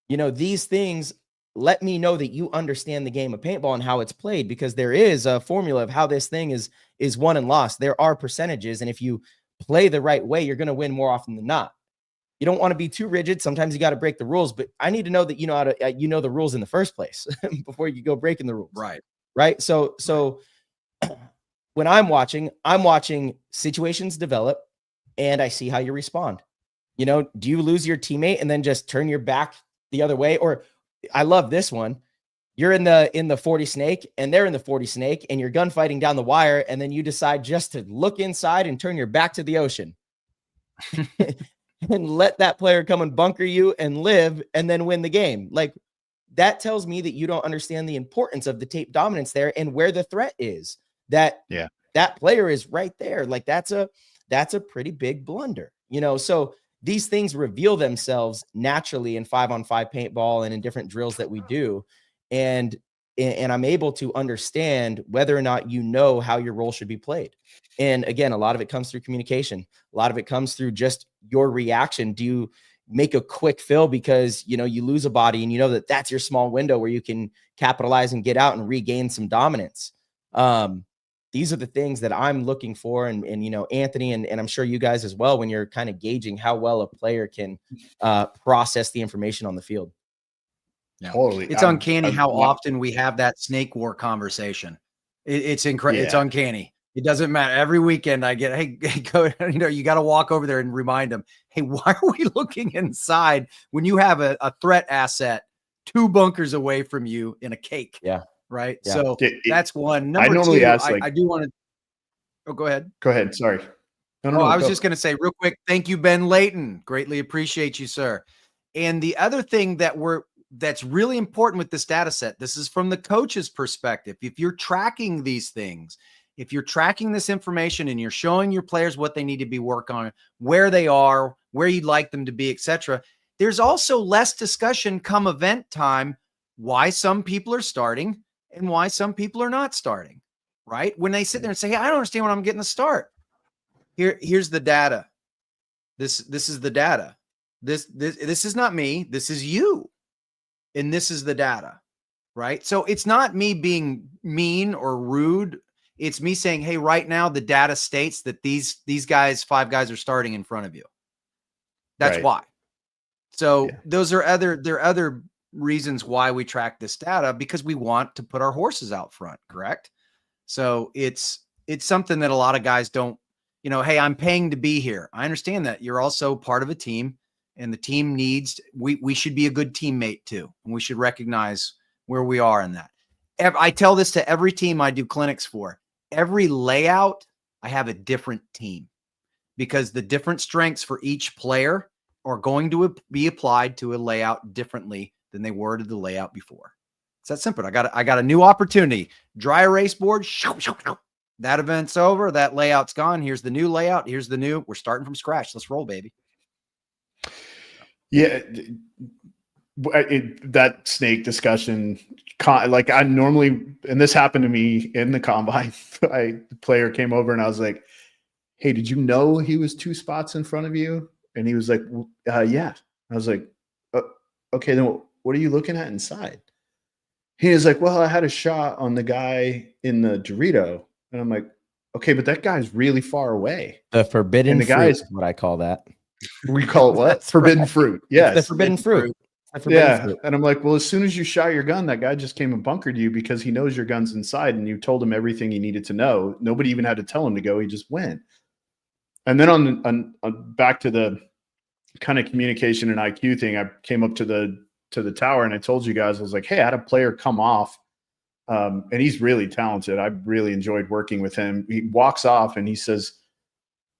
Speaker 6: These things let me know that you understand the game of paintball and how it's played, because there is a formula of how this thing is won and lost. There are percentages, and if you play the right way, you're going to win more often than not. You don't want to be too rigid. Sometimes you got to break the rules, but I need to know that you know how to, the rules in the first place before you go breaking the rules. Right. So when I'm watching situations develop, and I see how you respond. Do you lose your teammate and then just turn your back the other way? Or I love this one. You're in the 40 snake and they're in the 40 snake, and you're gunfighting down the wire, and then you decide just to look inside and turn your back to the ocean. And let that player come and bunker you and live, and then win the game. Like, that tells me that you don't understand the importance of the tape dominance there and where the threat is. That player is right there. Like, that's a pretty big blunder, So these things reveal themselves naturally in 5-on-5 paintball and in different drills that we do. And I'm able to understand whether or not how your role should be played. And again, a lot of it comes through communication. A lot of it comes through just your reaction. Do you make a quick fill because, you lose a body, and that's your small window where you can capitalize and get out and regain some dominance? These are the things that I'm looking for. And Anthony, and I'm sure you guys as well, when you're kind of gauging how well a player can process the information on the field.
Speaker 4: Yeah.
Speaker 5: Totally.
Speaker 4: It's uncanny how often we have that snake war conversation. It's incredible. It's uncanny. It doesn't matter. Every weekend I get, hey, go, you got to walk over there and remind them, hey, why are we looking inside when you have a threat asset 2 bunkers away from you in a cake?
Speaker 6: Yeah.
Speaker 4: Right.
Speaker 6: Yeah.
Speaker 4: So that's one. Number
Speaker 5: I normally
Speaker 4: 2,
Speaker 5: ask,
Speaker 4: I do want to. Oh, go ahead.
Speaker 5: Go ahead. Sorry. No,
Speaker 4: I was just going to say real quick. Thank you, Ben Layton. Greatly appreciate you, sir. And the other thing that's really important with this data set, this is from the coach's perspective. If you're tracking these things, if you're tracking this information and you're showing your players what they need to be working on, where they are, where you'd like them to be, etc., there's also less discussion come event time, why some people are starting and why some people are not starting, right? When they sit there and say, hey, I don't understand when I'm getting a start. Here's the data. This is the data. This is not me. This is you. And this is the data, right? So it's not me being mean or rude. It's me saying, hey, right now the data states that these guys, 5 guys are starting in front of you. That's
Speaker 5: Right.
Speaker 4: why. So
Speaker 5: Yeah.
Speaker 4: there are other reasons why we track this data, because we want to put our horses out front, correct? So it's something that a lot of guys don't, hey, I'm paying to be here. I understand that. You're also part of a team, and the team needs, we should be a good teammate too. And we should recognize where we are in that. I tell this to every team I do clinics for. Every layout, I have a different team, because the different strengths for each player are going to be applied to a layout differently than they were to the layout before. It's that simple. I got a new opportunity. Dry erase board. That event's over. That layout's gone. Here's the new layout. Here's the new. We're starting from scratch. Let's roll, baby.
Speaker 5: Yeah. That snake discussion, like I normally, and this happened to me in the combine, the player came over and I was like, hey, did you know he was 2 spots in front of you? And he was like, yeah. I was like, okay, then what are you looking at inside? He was like, well, I had a shot on the guy in the Dorito. And I'm like, okay, but that guy's really far away.
Speaker 6: The forbidden
Speaker 5: And the
Speaker 6: fruit
Speaker 5: guys,
Speaker 6: is what I call that.
Speaker 5: we call it what?
Speaker 4: That's
Speaker 5: Forbidden
Speaker 4: right.
Speaker 5: fruit.
Speaker 6: It's
Speaker 5: Yes.
Speaker 6: the forbidden fruit.
Speaker 5: Yeah. And I'm like, well, as soon as you shot your gun, that guy just came and bunkered you because he knows your gun's inside and you told him everything he needed to know. Nobody even had to tell him to go. He just went. And then on back to the kind of communication and IQ thing, I came up to the tower and I told you guys, I was like, hey, I had a player come off. And he's really talented. I really enjoyed working with him. He walks off and he says,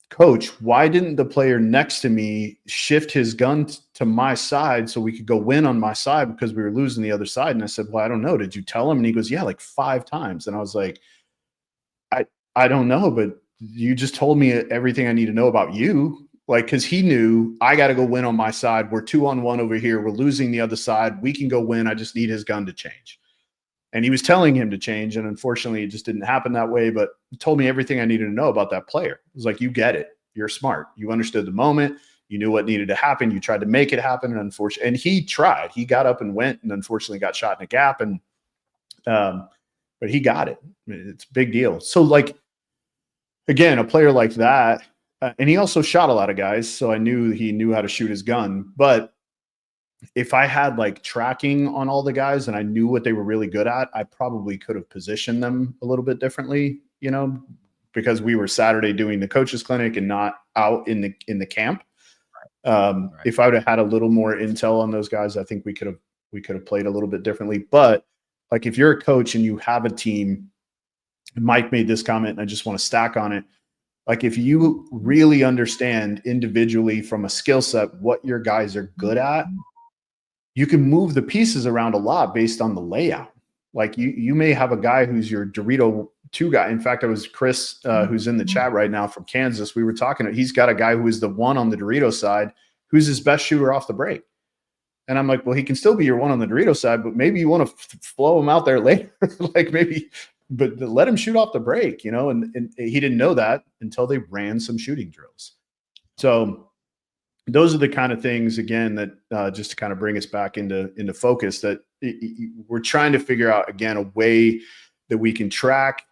Speaker 5: Coach, why didn't the player next to me shift his gun to my side so we could go win on my side because we were losing the other side? And I said, well, I don't know. Did you tell him? And he goes, yeah, like 5 times. And I was like, I don't know, but you just told me everything I need to know about you. Like, because he knew I got to go win on my side. We're 2-on-1 over here. We're losing the other side. We can go win. I just need his gun to change. And he was telling him to change. And unfortunately, it just didn't happen that way. But he told me everything I needed to know about that player. It was like, you get it. You're smart. You understood the moment. You knew what needed to happen. You tried to make it happen. And unfortunately, and he tried. He got up and went and unfortunately got shot in a gap. And but he got it. It's a big deal. So like, again, a player like that, and he also shot a lot of guys. So I knew he knew how to shoot his gun. But if I had like tracking on all the guys and I knew what they were really good at, I probably could have positioned them a little bit differently, because we were Saturday doing the coaches clinic and not out in the camp. Right. If I would have had a little more intel on those guys, I think we could have played a little bit differently. But like, if you're a coach and you have a team, Mike made this comment and I just want to stack on it. Like, if you really understand individually from a skill set what your guys are good at, you can move the pieces around a lot based on the layout. Like you may have a guy who's your Dorito 2 guy. In fact, it was Chris, who's in the chat right now from Kansas. We were talking, he's got a guy who is the 1 on the Dorito side, who's his best shooter off the break. And I'm like, well, he can still be your 1 on the Dorito side, but maybe you want to flow him out there later. Like maybe, but let him shoot off the break, and he didn't know that until they ran some shooting drills. So those are the kind of things, again, that just to kind of bring us back into focus, that we're trying to figure out, again, a way that we can track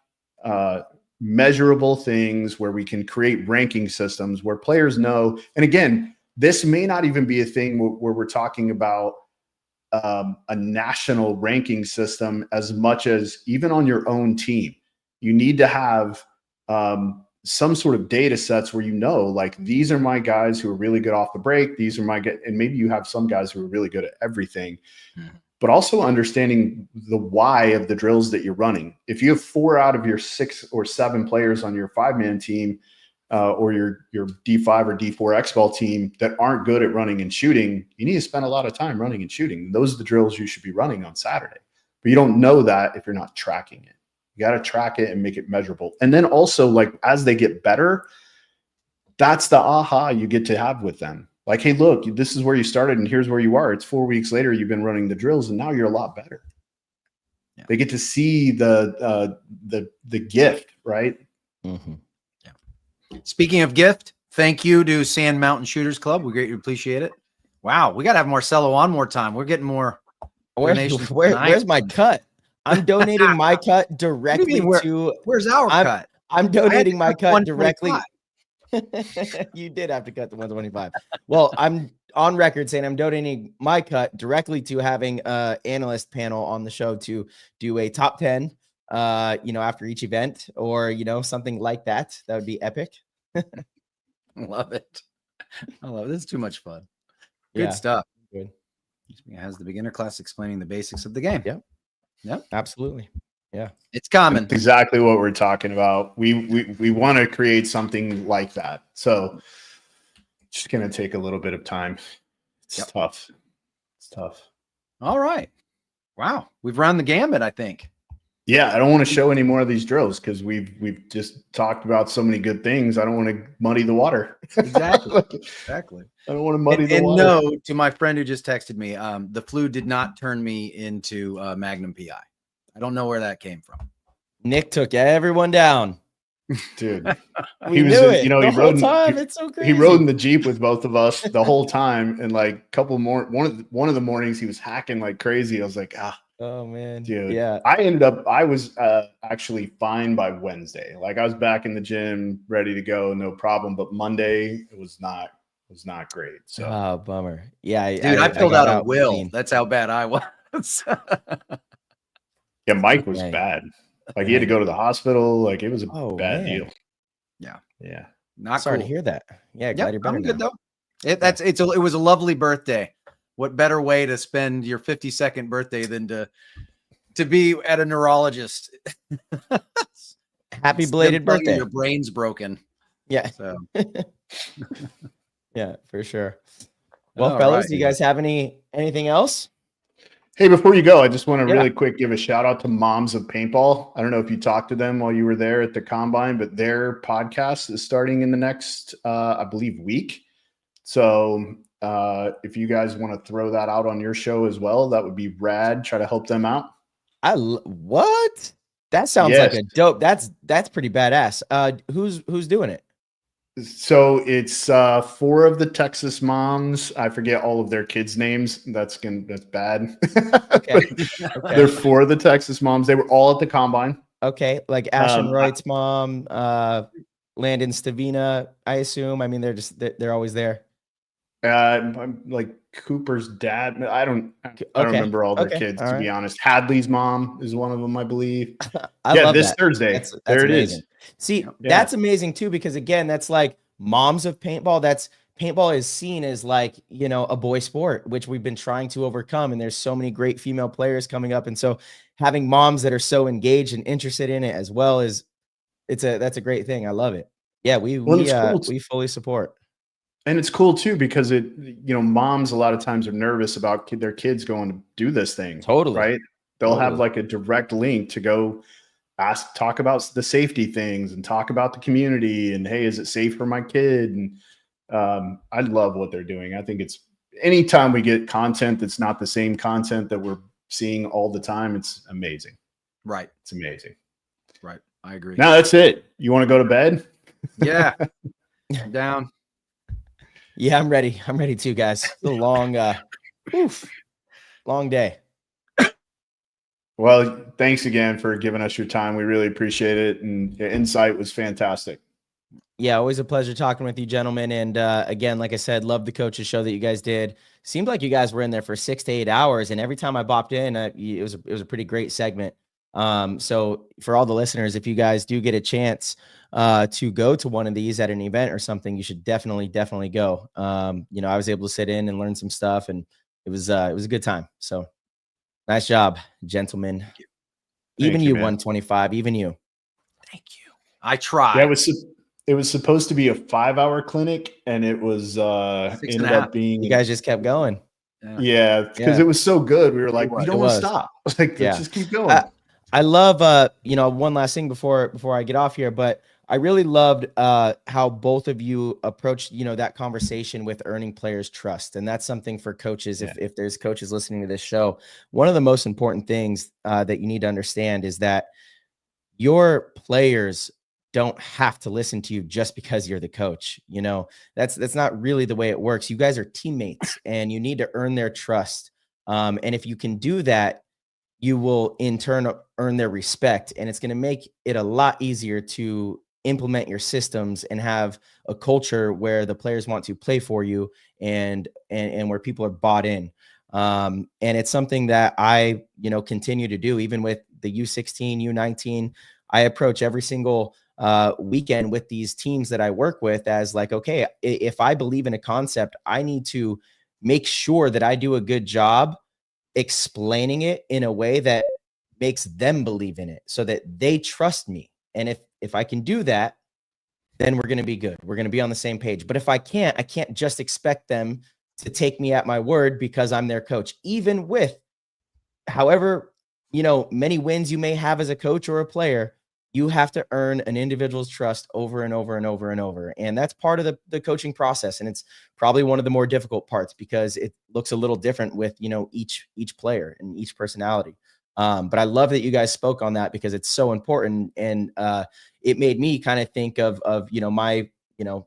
Speaker 5: measurable things, where we can create ranking systems where players know. And again, this may not even be a thing where we're talking about a national ranking system as much as even on your own team. You need to have some sort of data sets where like, these are my guys who are really good off the break. These are my guys, and maybe you have some guys who are really good at everything. But also understanding the why of the drills that you're running. If you have 4 out of your 6 or 7 players on your 5-man team, or your D5 or D4 X-ball team that aren't good at running and shooting, you need to spend a lot of time running and shooting. Those are the drills you should be running on Saturday. But you don't know that if you're not tracking it. You got to track it and make it measurable. And then also, like, as they get better, that's the aha you get to have with them. Like, hey, look, this is where you started and here's where you are. It's 4 weeks later, you've been running the drills and now you're a lot better. They get to see the gift, right?
Speaker 6: Mm-hmm.
Speaker 4: Yeah. Speaking of gift, thank you to Sand Mountain Shooters Club. We greatly appreciate it. Wow, we got to have Marcello on more time. We're getting more donations.
Speaker 6: Where's my cut? I'm donating my cut directly to.
Speaker 4: Where's our cut?
Speaker 6: I'm donating my cut directly.
Speaker 4: 125.
Speaker 6: You did have to cut the 125. Well, I'm on record saying I'm donating my cut directly to having an analyst panel on the show to do a top 10, after each event, or, something like that. That would be epic.
Speaker 4: Love it. I love it. This is too much fun. Good stuff.
Speaker 6: Good.
Speaker 4: It has the beginner class explaining the basics of the game.
Speaker 6: Yep. Absolutely. Yeah.
Speaker 4: It's common.
Speaker 5: That's exactly what we're talking about. We want to create something like that. So it's just going to take a little bit of time. It's tough. It's tough.
Speaker 4: All right. Wow. We've run the gambit, I think.
Speaker 5: Yeah, I don't want to show any more of these drills because we've just talked about so many good things. I don't want to muddy the water.
Speaker 4: Exactly. Exactly.
Speaker 5: I don't want to muddy the water.
Speaker 4: No, to my friend who just texted me, the flu did not turn me into Magnum PI. I don't know where that came from.
Speaker 6: Nick took everyone down.
Speaker 5: Dude,
Speaker 6: he was, it.
Speaker 5: He rode. It's so crazy. He rode in the Jeep with both of us the whole time, and like a couple more. One of the mornings, he was hacking like crazy. I was like,
Speaker 6: oh man,
Speaker 5: dude.
Speaker 6: Yeah.
Speaker 5: I was actually fine by Wednesday. Like I was back in the gym, ready to go, no problem. But Monday, it was not great. So,
Speaker 6: bummer. Yeah,
Speaker 4: dude, I filled out a will. Clean. That's how bad I was.
Speaker 5: Yeah, Mike was bad. Like he had to go to the hospital. Like it was a bad deal. Yeah.
Speaker 6: Not sorry to hear that. Yeah, glad you're better.
Speaker 4: I'm good though. It was a lovely birthday. What better way to spend your 52nd birthday than to be at a neurologist?
Speaker 6: Happy belated birthday.
Speaker 4: Your brain's broken.
Speaker 6: Yeah.
Speaker 4: So.
Speaker 6: Yeah, for sure. Well, fellas, do you guys have anything else?
Speaker 5: Hey, before you go, I just want to really quick give a shout out to Moms of Paintball. I don't know if you talked to them while you were there at the Combine, but their podcast is starting in the next, I believe, week. So if you guys want to throw that out on your show as well, that would be rad. Try to help them out.
Speaker 6: What? That sounds like a dope. That's pretty badass. Who's doing it?
Speaker 5: So it's 4 of the Texas moms. I forget all of their kids' names. That's bad.
Speaker 6: Okay.
Speaker 5: They're 4 of the Texas moms. They were all at the Combine.
Speaker 6: Okay, like Ashton Wright's mom, Landon Stavina, I assume. I mean, they're always there.
Speaker 5: Like Cooper's dad. I don't remember all their kids, to be honest. Hadley's mom is one of them, I believe.
Speaker 6: I love
Speaker 5: this
Speaker 6: that.
Speaker 5: Thursday.
Speaker 6: That's
Speaker 5: there it
Speaker 6: amazing.
Speaker 5: is.
Speaker 6: See, that's amazing too, because again, that's like Moms of Paintball. Paintball is seen as like, a boy sport, which we've been trying to overcome. And there's so many great female players coming up. And so having moms that are so engaged and interested in it as well that's a great thing. I love it. Yeah, we fully support.
Speaker 5: And it's cool too, because moms a lot of times are nervous about their kids going to do this thing.
Speaker 6: Totally.
Speaker 5: Right. They'll have like a direct link to go talk about the safety things and talk about the community and, hey, is it safe for my kid? And I love what they're doing. I think it's anytime we get content that's not the same content that we're seeing all the time, it's amazing.
Speaker 4: Right.
Speaker 5: It's amazing.
Speaker 4: Right. I agree.
Speaker 5: Now that's it. You want to go to bed?
Speaker 4: Yeah. Down.
Speaker 6: Yeah, I'm ready. I'm ready too, guys. It's a long day.
Speaker 5: Well, thanks again for giving us your time. We really appreciate it. And your insight was fantastic.
Speaker 6: Yeah, always a pleasure talking with you, gentlemen. And again, like I said, love the coaches show that you guys did. Seemed like you guys were in there for 6 to 8 hours. And every time I bopped in, it was a pretty great segment. So for all the listeners, if you guys do get a chance to go to one of these at an event or something, you should definitely go. I was able to sit in and learn some stuff, and it was a good time. So nice job, gentlemen. Even you, 125, even you.
Speaker 4: Thank you. I tried.
Speaker 5: Yeah, it was supposed to be a 5-hour clinic, and it was ended up being.
Speaker 6: You guys just kept going.
Speaker 5: Yeah, because it was so good. We were like, we don't want to stop. Like, let's just keep going.
Speaker 6: I love, one last thing before I get off here, but I really loved how both of you approached, that conversation with earning players' trust. And that's something for coaches.
Speaker 5: Yeah.
Speaker 6: If there's coaches listening to this show, one of the most important things that you need to understand is that your players don't have to listen to you just because you're the coach. That's not really the way it works. You guys are teammates and you need to earn their trust. And if you can do that, you will in turn earn their respect, and it's going to make it a lot easier to implement your systems and have a culture where the players want to play for you and where people are bought in. And it's something that I, continue to do even with the U16, U19. I approach every single weekend with these teams that I work with as like, okay, if I believe in a concept, I need to make sure that I do a good job explaining it in a way that makes them believe in it so that they trust me. And if I can do that, then we're going to be good. We're going to be on the same page. But if I can't just expect them to take me at my word because I'm their coach, even with however, many wins you may have as a coach or a player. You have to earn an individual's trust over and over and over and over. And that's part of the coaching process. And it's probably one of the more difficult parts because it looks a little different with, each player and each personality. But I love that you guys spoke on that because it's so important. And it made me kind of think of my,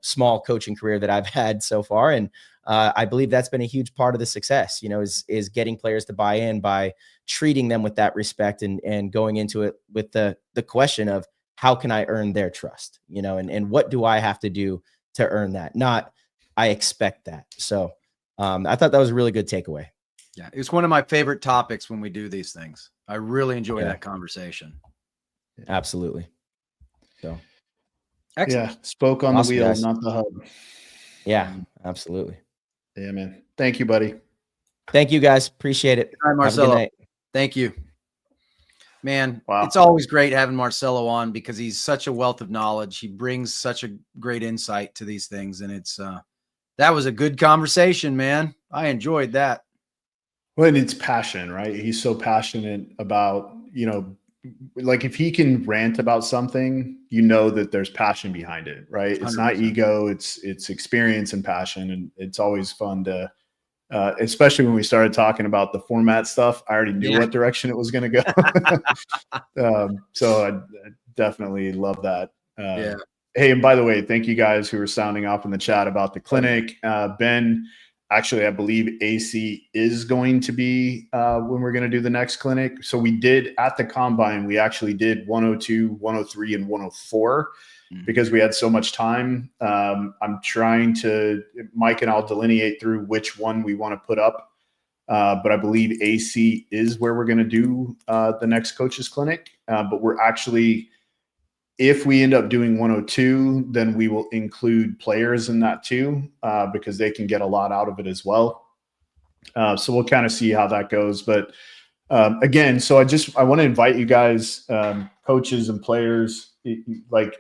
Speaker 6: small coaching career that I've had so far. And I believe that's been a huge part of the success, is getting players to buy in by treating them with that respect and going into it with the question of how can I earn their trust, and what do I have to do to earn that? Not, I expect that. So I thought that was a really good takeaway.
Speaker 4: Yeah. It's one of my favorite topics when we do these things. I really enjoy that conversation.
Speaker 6: Absolutely. So.
Speaker 5: Excellent. Yeah. Spoke on the wheel, guys. Not the hub.
Speaker 6: Yeah, absolutely.
Speaker 5: Yeah, man. Thank you, buddy.
Speaker 6: Thank you, guys. Appreciate it.
Speaker 4: All right, Marcello. Thank you. Man,
Speaker 5: wow.
Speaker 4: It's always great having Marcello on because he's such a wealth of knowledge. He brings such a great insight to these things. And it's that was a good conversation, man. I enjoyed that.
Speaker 5: Well, and it's passion, right? He's so passionate about, like if he can rant about something, that there's passion behind it, right? It's 100%. Not ego, it's experience and passion. And it's always fun to, especially when we started talking about the format stuff, I already knew what direction it was going to go. So I definitely love that. Hey, and by the way, thank you guys who are sounding off in the chat about the clinic. Ben, actually, I believe AC is going to be when we're going to do the next clinic. So we did at the Combine, we actually did 102, 103, and 104 because we had so much time. I'm trying to, Mike and I'll delineate through which one we want to put up. But I believe AC is where we're going to do the next coaches clinic. But we're actually, if we end up doing 102, then we will include players in that too, because they can get a lot out of it as well. So we'll kind of see how that goes. But again, so I want to invite you guys, coaches and players, like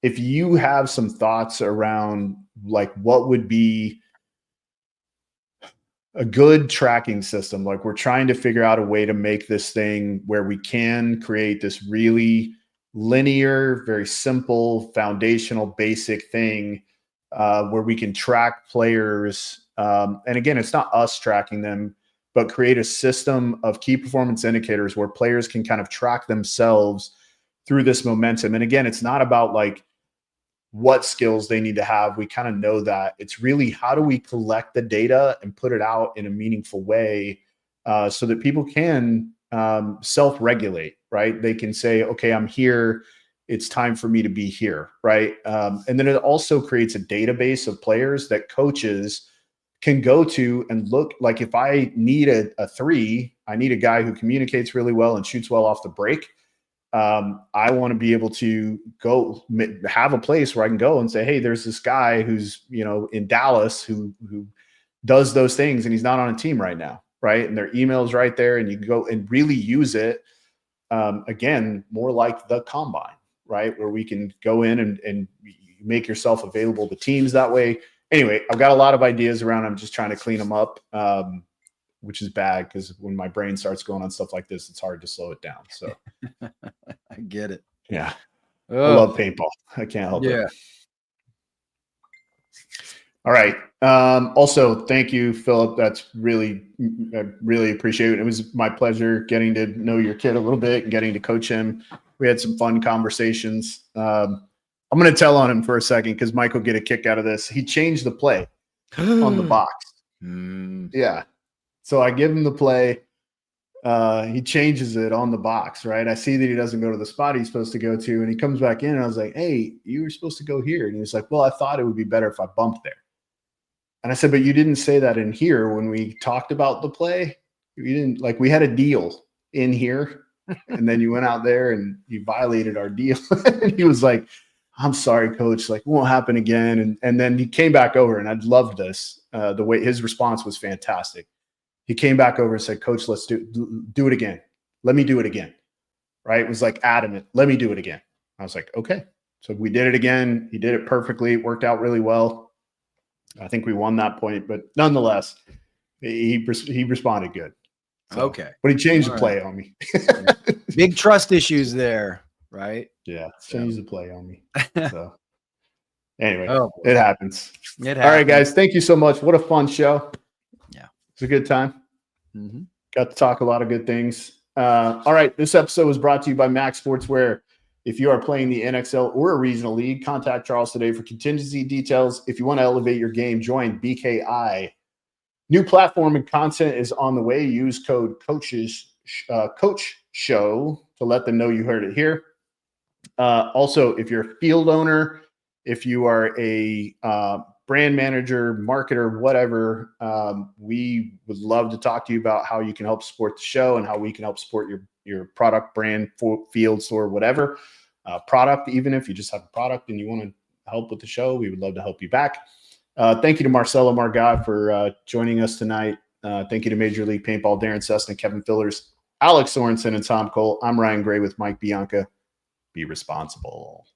Speaker 5: if you have some thoughts around like what would be a good tracking system, like we're trying to figure out a way to make this thing where we can create this really linear, very simple, foundational, basic thing where we can track players. And again, it's not us tracking them, but create a system of key performance indicators where players can kind of track themselves through this momentum. And again, it's not about like what skills they need to have. We kind of know that. It's really how do we collect the data and put it out in a meaningful way so that people can self-regulate, right? They can say, okay, I'm here. It's time for me to be here, right? And then it also creates a database of players that coaches can go to and look. Like if I need a 3, I need a guy who communicates really well and shoots well off the break. I want to be able to go have a place where I can go and say, hey, there's this guy who's, in Dallas who does those things and he's not on a team right now. Right. And their email's right there and you can go and really use it. Again, more like the Combine, right? Where we can go in and make yourself available to teams that way. Anyway, I've got a lot of ideas around. I'm just trying to clean them up. which is bad because when my brain starts going on stuff like this, it's hard to slow it down. So
Speaker 4: I get it.
Speaker 5: yeah, I
Speaker 4: Oh,
Speaker 5: love paintball. I can't help
Speaker 4: yeah.
Speaker 5: it. All right. Also, thank you, Philip. I really appreciate it. It was my pleasure getting to know your kid a little bit and getting to coach him. We had some fun conversations. I'm going to tell on him for a second because Mike will get a kick out of this. He changed the play on the box. Yeah. So I give him the play. He changes it on the box, right? I see that he doesn't go to the spot he's supposed to go to, and he comes back in, and I was like, hey, you were supposed to go here. And he was like, well, I thought it would be better if I bumped there. And I said, but you didn't say that in here when we talked about the play. You didn't, like, we had a deal in here, and then you went out there and you violated our deal. And he was like, I'm sorry, coach, like, it won't happen again. And then he came back over, and I loved this. The way his response was fantastic. He came back over and said, coach, let's do it again. Let me do it again. Right? It was like adamant. Let me do it again. I was like, okay. So we did it again. He did it perfectly. It worked out really well. I think we won that point, but nonetheless, he responded good. So,
Speaker 4: Okay.
Speaker 5: But he changed
Speaker 4: All
Speaker 5: the play on me.
Speaker 4: Big trust issues there, right?
Speaker 5: Yeah. Changed the play on me. So anyway,
Speaker 4: Oh,
Speaker 5: it happens.
Speaker 4: it
Speaker 5: All right, guys. Thank you so much. What a fun show.
Speaker 4: Yeah.
Speaker 5: It's a good time.
Speaker 4: Mm-hmm.
Speaker 5: Got to talk a lot of good things. All right. This episode was brought to you by Max Sportswear. If you are playing the NXL or a regional league, contact Charles today for contingency details. If you want to elevate your game, join BKi. New platform and content is on the way. Use code Coach Show to let them know you heard it here. Also, if you're a field owner, if you are a brand manager, marketer, whatever, we would love to talk to you about how you can help support the show and how we can help support your product, brand, field store, whatever product. Even if you just have a product and you want to help with the show, we would love to help you back. Thank you to Marcello Margott for joining us tonight. Thank you to Major League Paintball, Darren Cessna, Kevin Fillers, Alex Sorensen, and Tom Cole. I'm Ryan Gray with Mike Bianca. Be responsible.